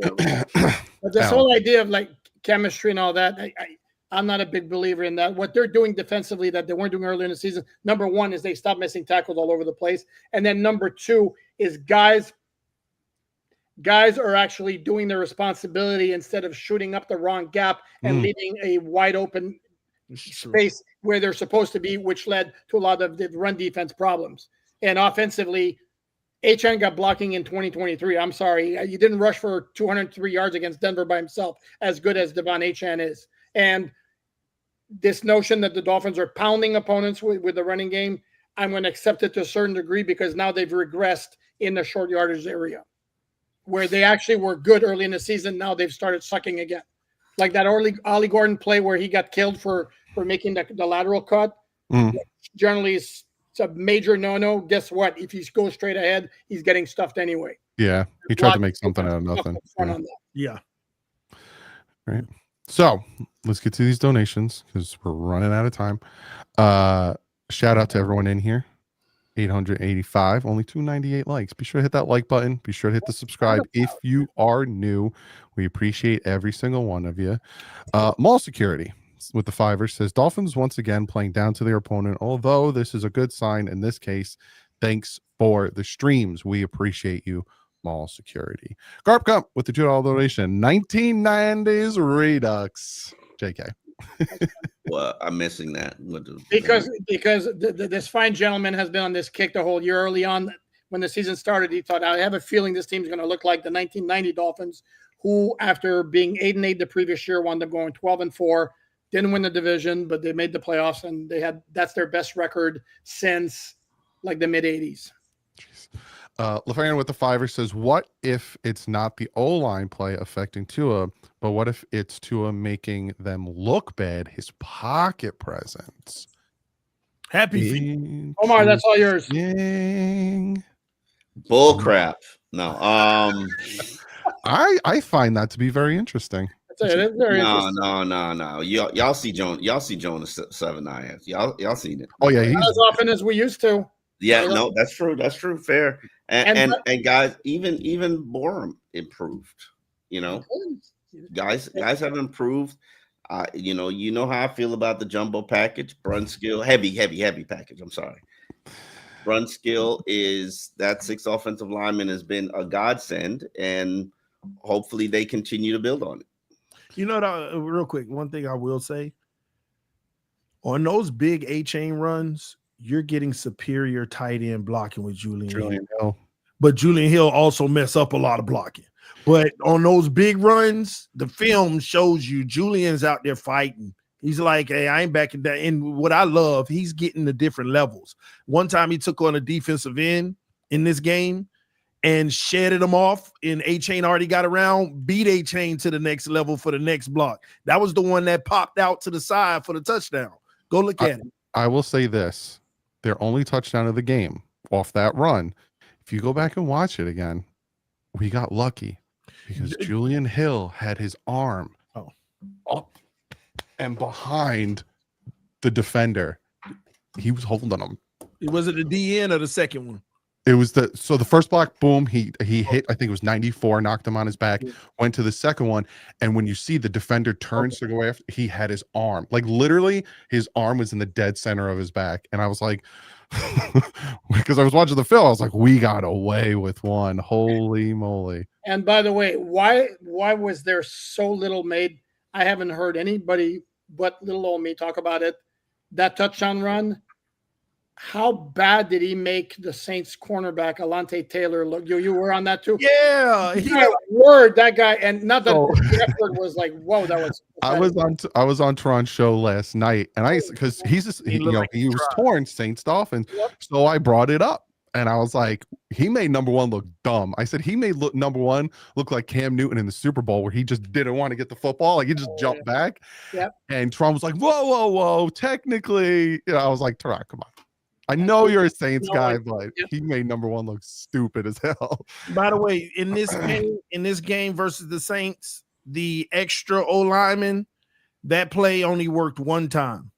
this whole idea of like chemistry and all that, I'm not a big believer in that. What they're doing defensively that they weren't doing earlier in the season, number one is they stopped missing tackles all over the place. And then number two is guys are actually doing their responsibility instead of shooting up the wrong gap and leaving a wide open space where they're supposed to be, which led to a lot of the run defense problems. And offensively, Achane got blocking in 2023. I'm sorry. You didn't rush for 203 yards against Denver by himself, as good as Devon Achane is. And this notion that the Dolphins are pounding opponents with the running game, I'm going to accept it to a certain degree because now they've regressed in the short yardage area where they actually were good early in the season. Now they've started sucking again. Like that early Ollie Gordon play where he got killed for making the lateral cut. Generally, it's a major no-no. Guess what? If he goes straight ahead, he's getting stuffed anyway. Yeah, he tried to make something out of nothing. Yeah. Right. So let's get to these donations because we're running out of time. Shout out to everyone in here. 885, only 298 likes. Be sure to hit that like button. Be sure to hit the subscribe if you are new. We appreciate every single one of you. Mall Security with the $5 says Dolphins once again playing down to their opponent. Although this is a good sign in this case, thanks for the streams. We appreciate you, Mall Security. Garp Gump with the $2 donation. 1990s Redux. JK. Well, I'm missing that because this fine gentleman has been on this kick the whole year. Early on, when the season started, he thought, I have a feeling this team's going to look like the 1990 Dolphins, who, after being 8-8 the previous year, wound up going 12-4. Didn't win the division, but they made the playoffs, and that's their best record since like the mid 80s. LaFarian with the $5 says, what if it's not the O-line play affecting Tua, but what if it's Tua making them look bad, his pocket presence? Happy Omar, that's all yours. Bull crap. No. I find that to be very interesting. No. Y'all see Jonas 7-9. Y'all seen it. Oh yeah, not as often as we used to. Yeah, no, that's true. That's true. Fair. And guys, even Borum improved. Guys have improved. You know how I feel about the jumbo package. Brunskill, heavy package. I'm sorry. Brunskill is that 6 offensive lineman has been a godsend, and hopefully they continue to build on it. Real quick, one thing I will say, on those big A-chain runs, you're getting superior tight end blocking with Julian Hill. But Julian Hill also mess up a lot of blocking. But on those big runs, the film shows you Julian's out there fighting. He's like, hey, I ain't backing down. And what I love, he's getting the different levels. One time he took on a defensive end in this game and shedded him off, and A-Chain already got around, beat A-Chain to the next level for the next block. That was the one that popped out to the side for the touchdown. Go look at it. I will say this. Their only touchdown of the game off that run, if you go back and watch it again, we got lucky because Julian Hill had his arm up and behind the defender. He was holding him. Was it the DN or the second one? It was the first block, boom, he hit, I think it was 94, knocked him on his back, went to the second one, and when you see the defender turns to go after, he had his arm, like literally his arm was in the dead center of his back, and I was like, because I was watching the film, I was like, we got away with one, holy moly. And by the way, why was there so little made? I haven't heard anybody but little old me talk about it. That touchdown run, how bad did he make the Saints cornerback Alante Taylor look? You were on that too. Yeah, that guy, and not that the effort was like, whoa, that was. I was on Tron's show last night, and because he was torn Saints Dolphins, so I brought it up, and I was like, he made number one look dumb. I said he made number one look like Cam Newton in the Super Bowl, where he just didn't want to get the football, like he just jumped back. Yeah, and Tron was like, whoa, technically, I was like, Tron, come on. I know you're a Saints guy, but he made number one look stupid as hell. By the way, in this game versus the Saints, the extra O lineman, that play only worked one time.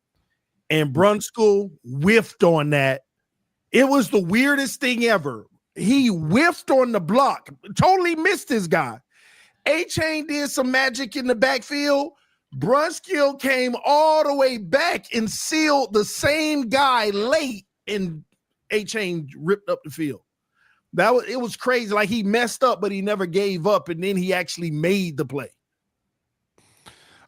And Brunskill whiffed on that. It was the weirdest thing ever. He whiffed on the block, totally missed his guy. A-Chain did some magic in the backfield. Brunskill came all the way back and sealed the same guy late, and A-Chain ripped up the field. It was crazy. Like he messed up, but he never gave up, and then he actually made the play.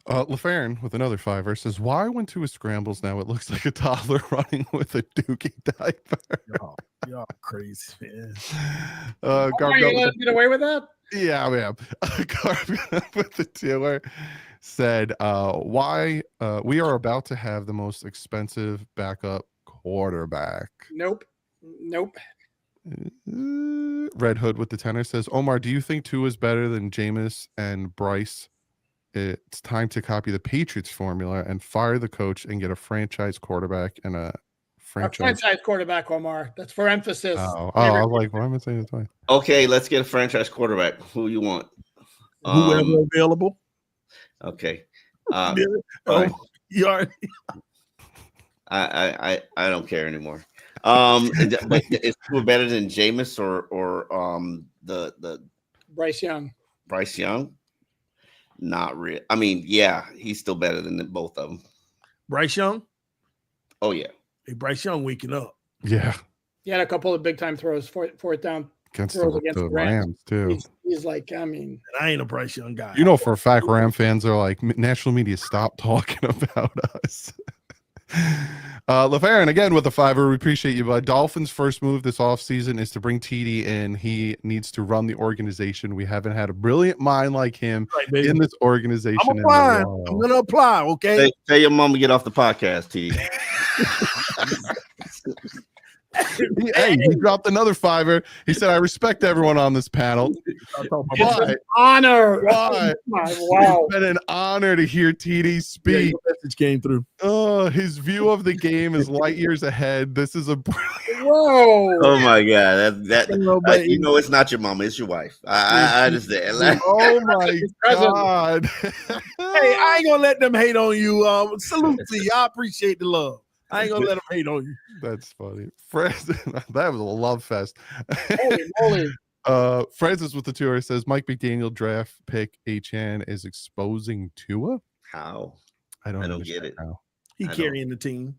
LaFarron with another fiver says, "Why when Tua scrambles now it looks like a toddler running with a dookie diaper?" Y'all crazy, man. Are you gonna let him get away with that? Yeah, man. Garb with the dealer said, "Why we are about to have the most expensive backup quarterback." Nope. Red Hood with the tenor says, "Omar, do you think Tua is better than Jameis and Bryce? It's time to copy the Patriots formula and fire the coach and get a franchise quarterback and a franchise quarterback, Omar. That's for emphasis. I was like, why am I saying this twice? Okay, let's get a franchise quarterback. Who you want? Whoever available. Okay. You already. I don't care anymore. But is Tua better than Jameis or the Bryce Young? Bryce Young? Not real. I mean, yeah, he's still better than both of them. Bryce Young? Oh, yeah. Hey, Bryce Young waking up. Yeah. He had a couple of big time throws, fourth down Against throws the against the Rams too. He's like, I mean, And I ain't a Bryce Young guy. You know, for a fact, Ram fans are like, national media, stop talking about us. LaFarron again with the fiver. We appreciate you, bud. Dolphins' first move this offseason is to bring TD in. He needs to run the organization. We haven't had a brilliant mind like him in this organization. I'm applying. I'm gonna apply. Okay. Tell your mom to get off the podcast, T. Hey, he dropped another fiver. He said, "I respect everyone on this panel." It's an honor. Why? Wow. It's been an honor to hear TD speak. Yeah, message came through. Oh, his view of the game is light years ahead. This is a Whoa. Oh my God. You know, it's not your mama, it's your wife. I understand. Oh my God. Hey, I ain't gonna let them hate on you. Salute to you. I appreciate the love. I ain't gonna let them hate on you. That's funny. That was a love fest. Holy moly. Francis with the tour says Mike McDaniel draft pick Achan is exposing Tua. How? I don't get it. How. He carrying the team.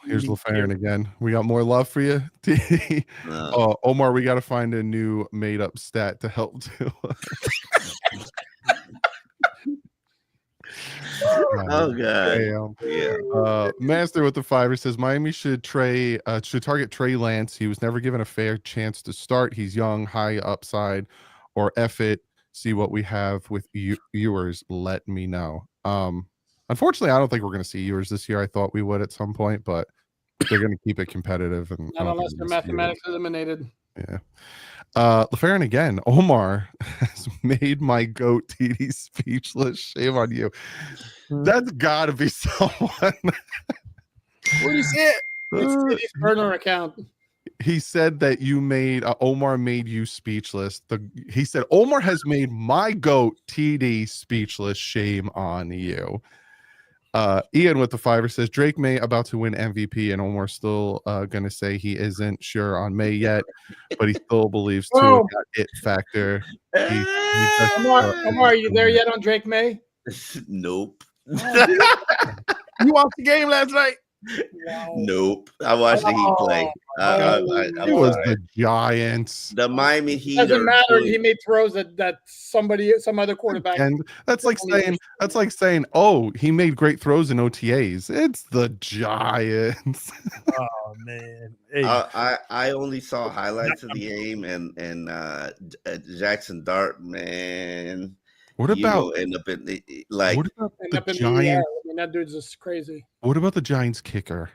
Here's LaFarron again. We got more love for you. Omar, we got to find a new made up stat to help Tua. Oh God! Yeah. Master with the fiver says Miami should target Trey Lance. He was never given a fair chance to start. He's young, high upside, or F it. See what we have with viewers. Let me know. Unfortunately, I don't think we're going to see viewers this year. I thought we would at some point, but they're going to keep it competitive. And not unless they're mathematics eliminated. Yeah. LaFarron again. Omar has made my goat TD speechless. Shame on you. That's got to be someone. What he said? It's his burner account. He said that you made Omar made you speechless. He said Omar has made my goat TD speechless. Shame on you. Ian with the fiver says Drake May about to win MVP, and Omar still gonna say he isn't sure on May yet, but he still believes Tua got it factor. Omar, are you there yet on Drake May? Nope. You watched the game last night? Wow. Nope. I watched the Heat play. It was the Giants. The Miami Heat. Doesn't matter. He made throws that some other quarterback. And that's like saying, oh, he made great throws in OTAs. It's the Giants. Oh man. Hey. I only saw highlights of the game and Jackson Dart, man. What about end up in the like? What about the Giants? I mean, that dude's just crazy. What about the Giants kicker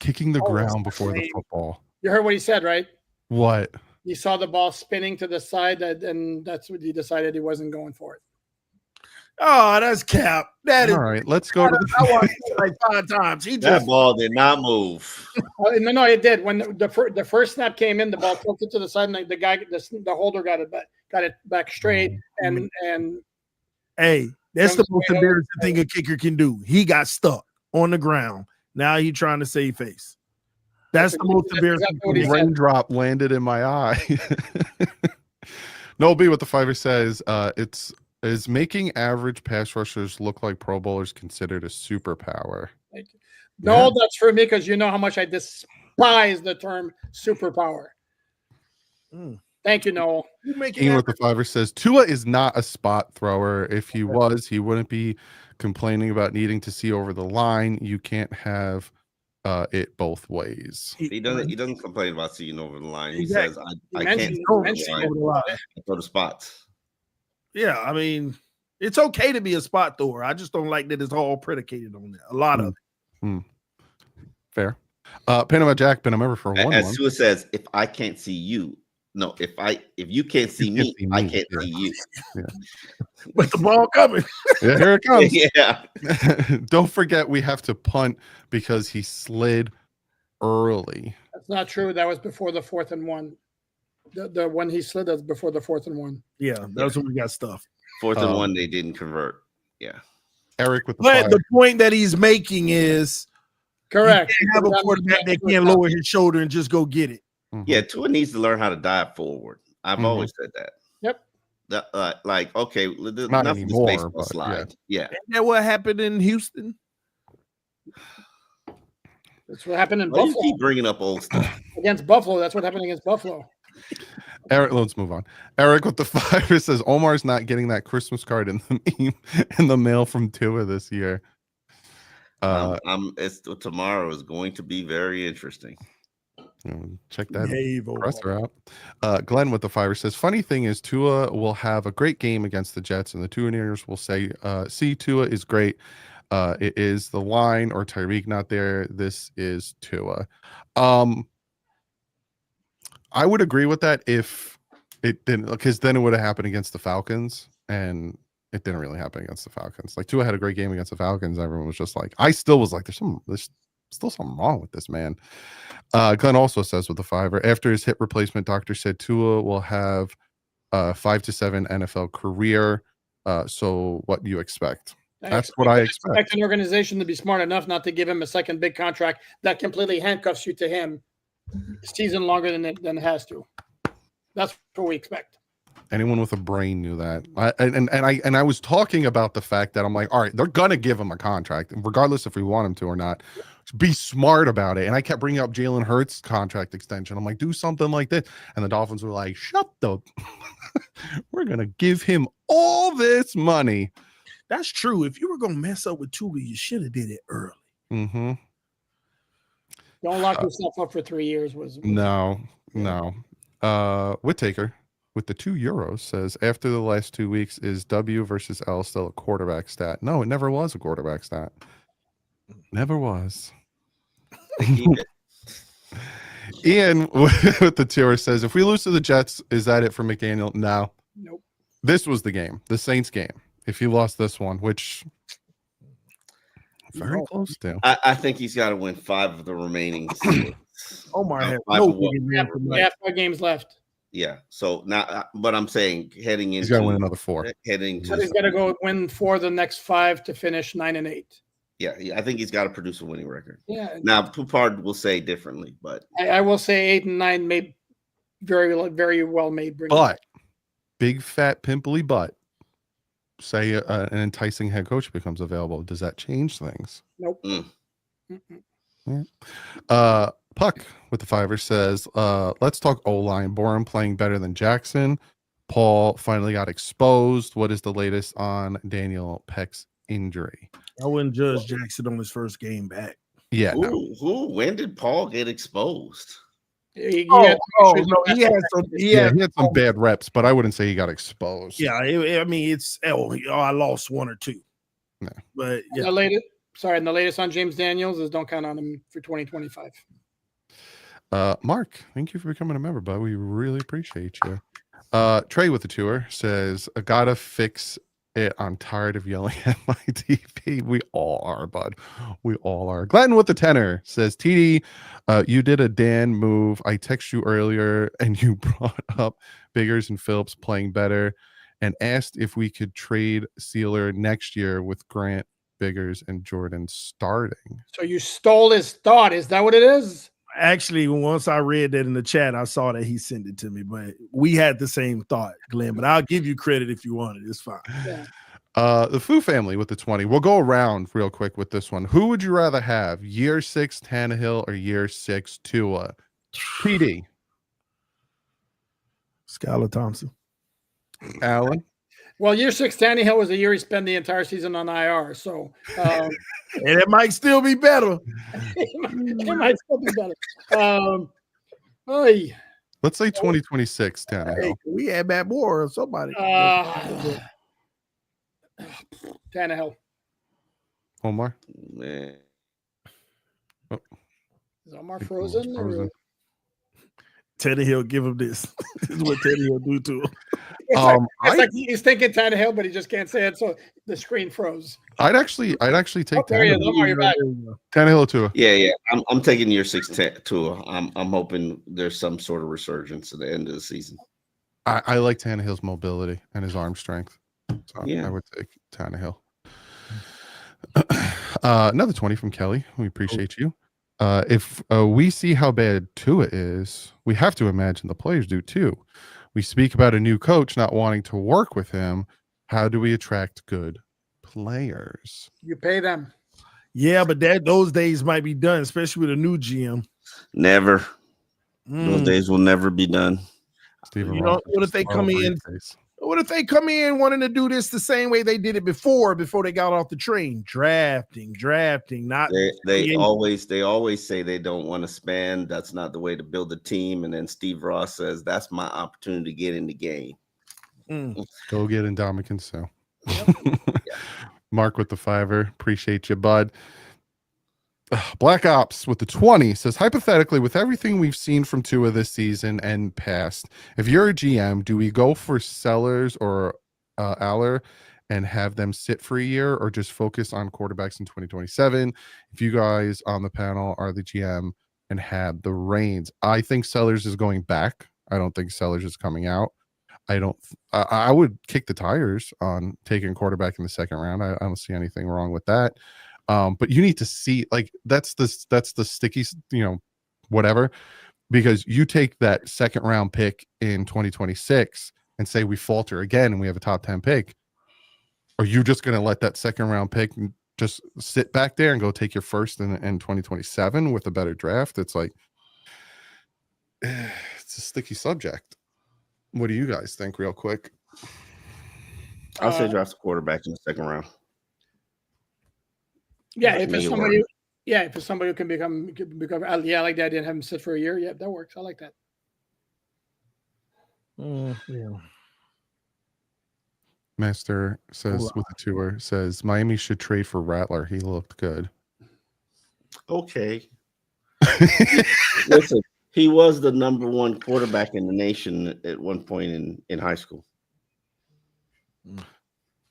kicking the ground before the football? You heard what he said, right? What? He saw the ball spinning to the side, and that's what he decided he wasn't going for it. Oh, that's cap. That is all right. Let's go to I watched it like 5 times. That ball did not move. No, it did. When the first snap came in, the ball tilted to the side, and the guy, the holder got it back straight, and hey, that's the most embarrassing thing a kicker can do. He got stuck on the ground. Now he's trying to save face. That's the most embarrassing thing. Raindrop landed in my eye. No B what the fiver says. Is making average pass rushers look like Pro Bowlers considered a superpower? No, that's for me because you know how much I despise the term superpower. Thank you, Noel. You making Ian that with the fiver says Tua is not a spot thrower. If he was, he wouldn't be complaining about needing to see over the line. You can't have it both ways. He doesn't complain about seeing over the line. He Exactly. says, You I can't mentioned- see you over the mentioned line. over the line. I throw the spots. Yeah, I mean, it's okay to be a spot thrower. I just don't like that it's all predicated on that. A lot of it. Fair. Panama Jack been a member for 1 As month. Tua says, if I can't see you, no, if you can't see You me, can't see I me, can't yeah. see you. But the ball coming. Yeah, here it comes. Yeah. Don't forget we have to punt because he slid early. That's not true. That was before the 4th and 1. The one he slid that's before the 4th and 1. Yeah, that's when we got stuff. 4th and 1, they didn't convert. Yeah. Eric with the But fire. the point that he's making is Correct. you can't have a quarterback that can't lower his shoulder and just go get it. Yeah, Tua needs to learn how to dive forward. I've always said that. Yep. Like, okay, Not enough of this anymore, baseball but slide. Yeah. Isn't that what happened in Houston? That's what happened in Why do you Buffalo. keep bringing up old stuff? Against Buffalo. That's what happened against Buffalo. Eric, let's move on. Eric with the fire says Omar's not getting that Christmas card in the mail from Tua this year. Tomorrow is going to be very interesting. Check that Behave, presser out. Glenn with the fire says, funny thing is Tua will have a great game against the Jets, and the Tuaners will say, see, Tua is great. It is the line or Tyreek not there. This is Tua. I would agree with that if it didn't, because then it would have happened against the Falcons, and it didn't really happen against the Falcons. Like Tua had a great game against the Falcons. Everyone was just like, I still was like, there's still something wrong with this man. Glenn also says with the fiver, after his hip replacement, doctor said Tua will have 5 to 7 NFL career. So what do you expect? That's what I expect. An organization to be smart enough not to give him a second big contract that completely handcuffs you to him season longer than it has to. That's what we expect. Anyone with a brain knew that. I was talking about the fact that I'm like, all right, they're gonna give him a contract, regardless if we want him to or not. Be smart about it. And I kept bringing up Jalen Hurts' contract extension. I'm like, do something like this. And the Dolphins were like, shut the we're gonna give him all this money. That's true. If you were gonna mess up with Tua, you should have did it early. Mm-hmm. Don't lock yourself up for 3 years. No. Whittaker with the €2 says, after the last 2 weeks, is W versus L still a quarterback stat? No, it never was a quarterback stat. Never was. Ian with the tour says, if we lose to the Jets, is that it for McDaniel? No. Nope. This was the game, the Saints game. If he lost this one, which very close to. I think he's got to win 5 of the remaining 6. Omar has Yeah, 5 games left. Yeah. So now, but I'm saying heading into, he's got to win another 4. Heading to, So he's got to go win 4 the next 5 to finish 9 and 8. Yeah, I think he's got to produce a winning record. Yeah. Now, Poupard will say differently, but I will say 8 and 9 may very well may bring. But big fat pimply butt. Say an enticing head coach becomes available. Does that change things? Nope. Yeah. Puck with the fiver says, let's talk O-line. Borum playing better than Jackson. Paul finally got exposed. What is the latest on Daniel Peck's injury? I wouldn't judge Jackson on his first game back. Yeah. When did Paul get exposed? He had some bad reps, but I wouldn't say he got exposed. Yeah, I mean, I lost 1 or 2. No. But yeah. The latest on James Daniels is don't count on him for 2025. Mark, thank you for becoming a member, bud. We really appreciate you. Trey with the tour says, I gotta fix it. I'm tired of yelling at my TV. We all are, bud. We all are. Glenn with the tenor says, TD, you did a Dan move. I texted you earlier and you brought up Biggers and Phillips playing better and asked if we could trade Sealer next year with Grant, Biggers, and Jordan starting. So you stole his thought. Is that what it is? Actually, once I read that in the chat, I saw that he sent it to me, but we had the same thought, Glenn, but I'll give you credit if you want it. It's fine. Yeah. The Fu family with the 20. We'll go around real quick with this one. Who would you rather have, year 6 Tannehill or year 6 Tua? PD. Skylar Thompson. Alan? Well, year 6 Tannehill was a year he spent the entire season on IR. So And it might still be better. it might still be better. Oy. Let's say 2026, Tannehill. Hey, we had Matt Moore or somebody. Tannehill. Omar? Man. Oh. Is Omar frozen? Frozen. Tannehill, give him this. This is what Tannehill do to him. It's like he's thinking Tannehill, but he just can't say it, so the screen froze. I'd actually take There you Tannehill. go. Omar, you're back. Tannehill Tua. Yeah. I'm taking year 6 Tua. I'm hoping there's some sort of resurgence at the end of the season. I like Tannehill's mobility and his arm strength. So Yeah. I would take Tannehill. Another 20 from Kelly. We appreciate you. If we see how bad Tua is, we have to imagine the players do too. We speak about a new coach not wanting to work with him. How do we attract good players? You pay them. Yeah, but those days might be done, especially with a new GM. Never. Those days will never be done. Steven You know, Ross what if they come in? face. What if they come in wanting to do this the same way they did it before they got off the train? Drafting, not They always say they don't want to spend. That's not the way to build a team. And then Steve Ross says that's my opportunity to get in the game. Go get Ndamukong Suh. Mark with the $5. Appreciate you, bud. Black Ops with the 20 says, hypothetically, with everything we've seen from Tua this season and past, if you're a GM, do we go for Sellers or Aller and have them sit for a year, or just focus on quarterbacks in 2027? If you guys on the panel are the GM and have the reins, I think Sellers is going back. I don't think Sellers is coming out. I would kick the tires on taking a quarterback in the second round. I don't see anything wrong with that. But you need to see, like, that's the sticky, whatever, because you take that second round pick in 2026 and say we falter again and we have a top 10 pick. Are you just going to let that second round pick just sit back there and go take your first in 2027 with a better draft? It's like, it's a sticky subject. What do you guys think, real quick? I'll say draft a quarterback in the second round. Yeah, if it's somebody who can become, I like that. I didn't have him sit for a year. Yeah, that works. I like that. Yeah. Master says with the tour says Miami should trade for Rattler. He looked good. Okay. Listen, he was the number one quarterback in the nation at one point in high school.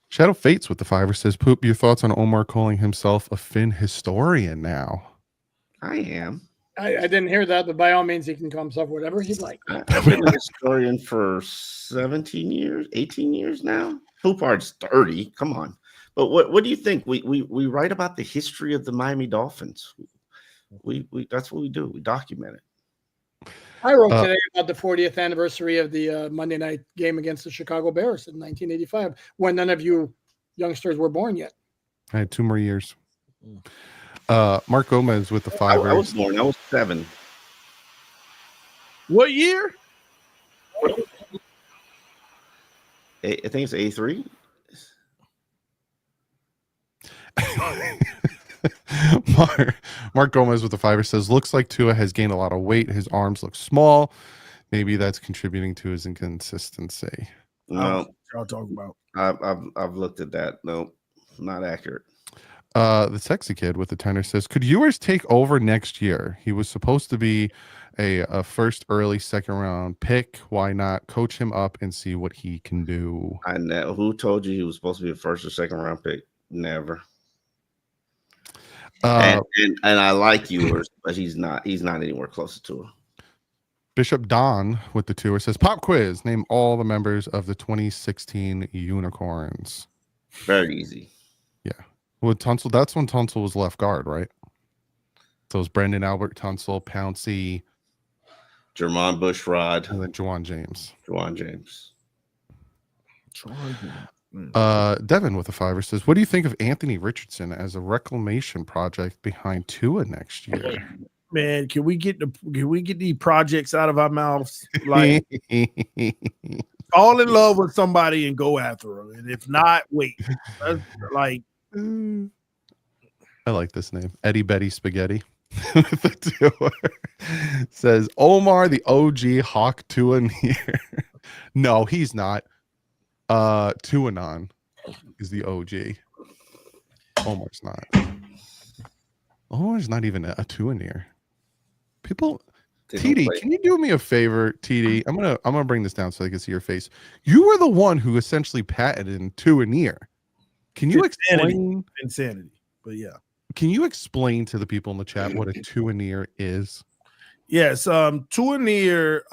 Shadow Fates with the $5 says, Poop, your thoughts on Omar calling himself a Finn historian now? I am. I didn't hear that, but by all means, he can call himself whatever he'd like. I've been a historian for 17 years, 18 years now. Poupard's 30. Come on. But what do you think? We write about the history of the Miami Dolphins. We that's what we do. We document it. I wrote today about the 40th anniversary of the Monday night game against the Chicago Bears in 1985, when none of you youngsters were born yet. I had 2 more years. Mark Gomez with the $5. I was born. I was 7. What year? I think it's 83. Mark Gomez with the $5 says, looks like Tua has gained a lot of weight. His arms look small. Maybe that's contributing to his inconsistency. No, y'all talk about. I've looked at that. No, not accurate. The sexy kid with the tenor says, could Ewers take over next year? He was supposed to be a first early second round pick. Why not coach him up and see what he can do? I know. Who told you he was supposed to be a first or second round pick? Never. And I like Ewers, but he's not anywhere closer to him. Bishop Don with the tour says, pop quiz, name all the members of the 2016 Unicorns. Very easy. Yeah. Well, Tunsil, that's when Tunsil was left guard, right? So it was Brendan Albert Tunsil, Pouncey, Jermon Bushrod, and then Juwan James. Devin with a $5 says, what do you think of Anthony Richardson as a reclamation project behind Tua next year? Man, can we get these projects out of our mouths? Like, fall in love with somebody and go after them, and if not, wait. Like, I like this name, Eddie Betty Spaghetti. Says Omar the OG Hawk Tua near. No, he's not. Tuanon is the OG. Omar's not. Omar's not even a Tua near. People, TD, can you do me a favor, TD? I'm gonna bring this down so I can see your face. You were the one who essentially patented Tua near. Can you explain insanity? But yeah. Can you explain to the people in the chat what a Tua near is? Yes, Tua near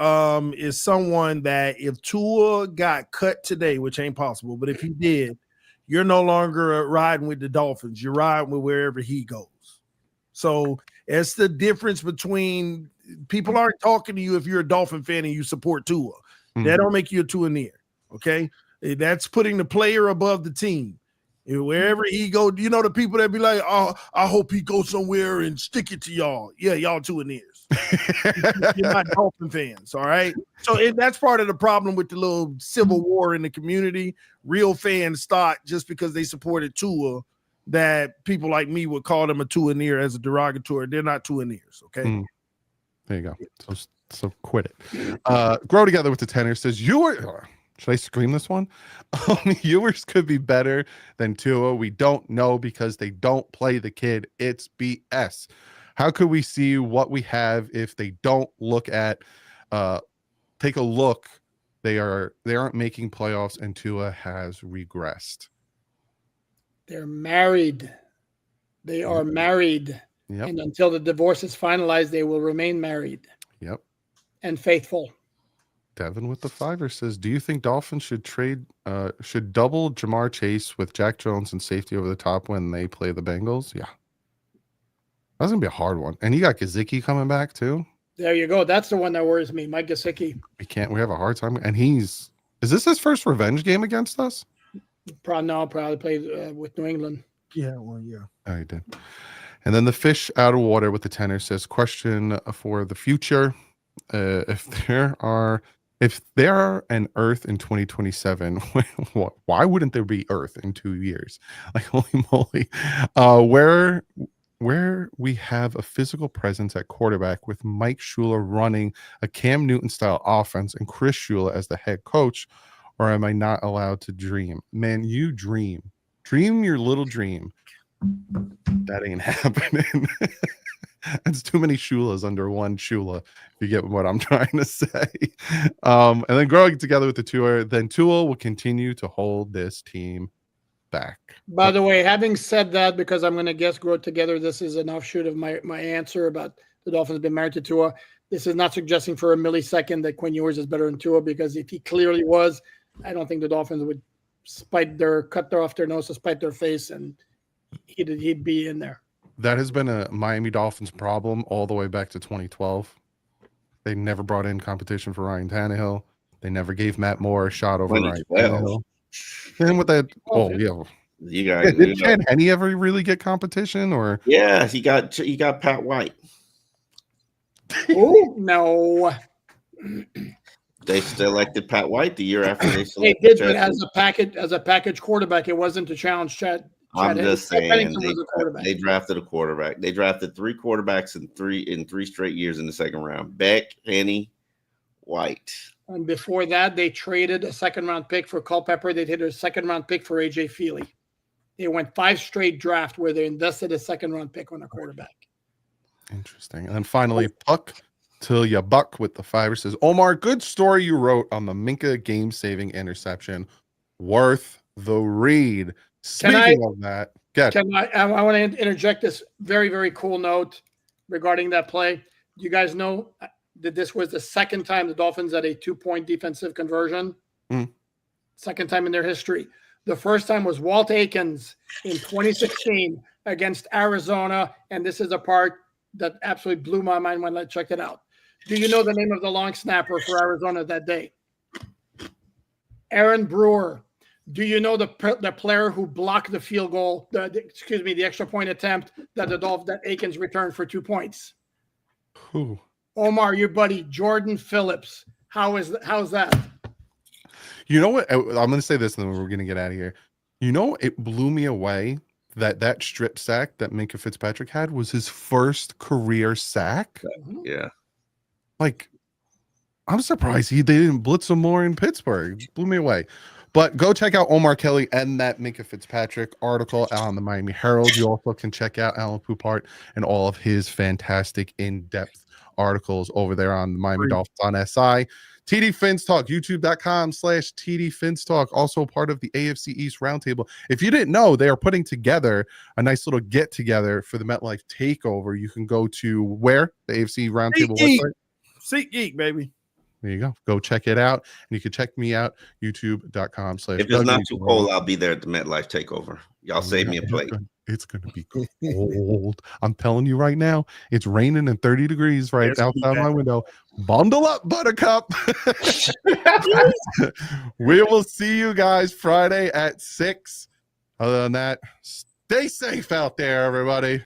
is someone that if Tua got cut today, which ain't possible, but if he did, you're no longer riding with the Dolphins. You're riding with wherever he goes. So it's the difference between people aren't talking to you if you're a Dolphin fan and you support Tua. That don't make you a Tua near. Okay, that's putting the player above the team. Wherever he go, you know the people that be like, "Oh, I hope he goes somewhere and stick it to y'all." Yeah, y'all Tua nears. You're not Dolphin fans, all right? So that's part of the problem with the little civil war in the community. Real fans thought just because they supported Tua that people like me would call them a Tua near as a derogatory. They're not Tua nears, okay? There you go. So quit it. Grow Together with the Tenor says, should I scream this one? Ewers could be better than Tua. We don't know because they don't play the kid. It's BS. How could we see what we have if they don't look at take a look? They aren't making playoffs and Tua has regressed. They're married. They are married. Yep. And until the divorce is finalized, they will remain married. Yep. And faithful. Devin with the fiver says, do you think Dolphins should double Jamar Chase with Jack Jones and safety over the top when they play the Bengals? Yeah. That's going to be a hard one. And you got Gesicki coming back too. There you go. That's the one that worries me. Mike Gesicki. We have a hard time. And is this his first revenge game against us? Probably played with New England. Yeah, well, yeah. Oh, he did. And then the fish out of water with the tenor says, question for the future. If there are an Earth in 2027, why wouldn't there be Earth in 2 years? Like, holy moly. Where we have a physical presence at quarterback with Mike Shula running a Cam Newton style offense and Chris Shula as the head coach, or am I not allowed to dream? Man, you dream your little dream. That ain't happening. That's too many Shulas under one Shula, if you get what I'm trying to say. And then growing together with the Tua, then Tua will continue to hold this team back. By the way, having said that, because I'm going to guess grow together, this is an offshoot of my answer about the Dolphins being married to Tua. This is not suggesting for a millisecond that Quinn Ewers is better than Tua, because if he clearly was, I don't think the Dolphins would cut off their nose to spite their face, and he'd be in there. That has been a Miami Dolphins problem all the way back to 2012. They never brought in competition for Ryan Tannehill. They never gave Matt Moore a shot over Ryan Tannehill. And with that, did Chad Henne ever really get competition? Or yeah, he got Pat White. Oh no. They selected Pat White the year after they selected. They did, but as a package quarterback, it wasn't to challenge Chad. I'm just saying they drafted a quarterback. They drafted 3 quarterbacks in three straight years in the second round. Beck, Henne, White. And before that, they traded a second-round pick for Culpepper. They did a second-round pick for A.J. Feely. They went 5 straight draft where they invested a second-round pick on a quarterback. Interesting. And then finally, Puck till ya buck with the fiver says, Omar, good story you wrote on the Minka game-saving interception. Worth the read. Speaking of that, I want to interject this very, very cool note regarding that play. You guys know that this was the second time the Dolphins had a 2-point defensive conversion. Second time in their history. The first time was Walt Aikens in 2016 against Arizona, and this is a part that absolutely blew my mind when I checked it out. Do you know the name of the long snapper for Arizona that day? Aaron Brewer. Do you know the player who blocked the field goal, the extra point attempt that Aikens returned for 2 points? Who? Omar, your buddy Jordan Phillips. How's that? You know what? I'm going to say this, and then we're going to get out of here. You know, it blew me away that strip sack that Minkah Fitzpatrick had was his first career sack. Yeah. Like, I'm surprised they didn't blitz him more in Pittsburgh. Blew me away. But go check out Omar Kelly and that Minkah Fitzpatrick article on the Miami Herald. You also can check out Alan Poupart and all of his fantastic in-depth articles over there on the Miami Dolphins on SI. TD Fins Talk, youtube.com/TD Fins Talk, also part of the AFC East Roundtable. If you didn't know, they are putting together a nice little get-together for the MetLife Takeover. You can go to where? The AFC Roundtable website? SeatGeek, baby. There you go. Go check it out. And you can check me out, youtube.com/. If it's not too cold, I'll be there at the MetLife Takeover. Y'all save me a plate. It's going to be cold. I'm telling you right now, it's raining and 30 degrees right outside my window. Bundle up, Buttercup. We will see you guys Friday at 6. Other than that, stay safe out there, everybody.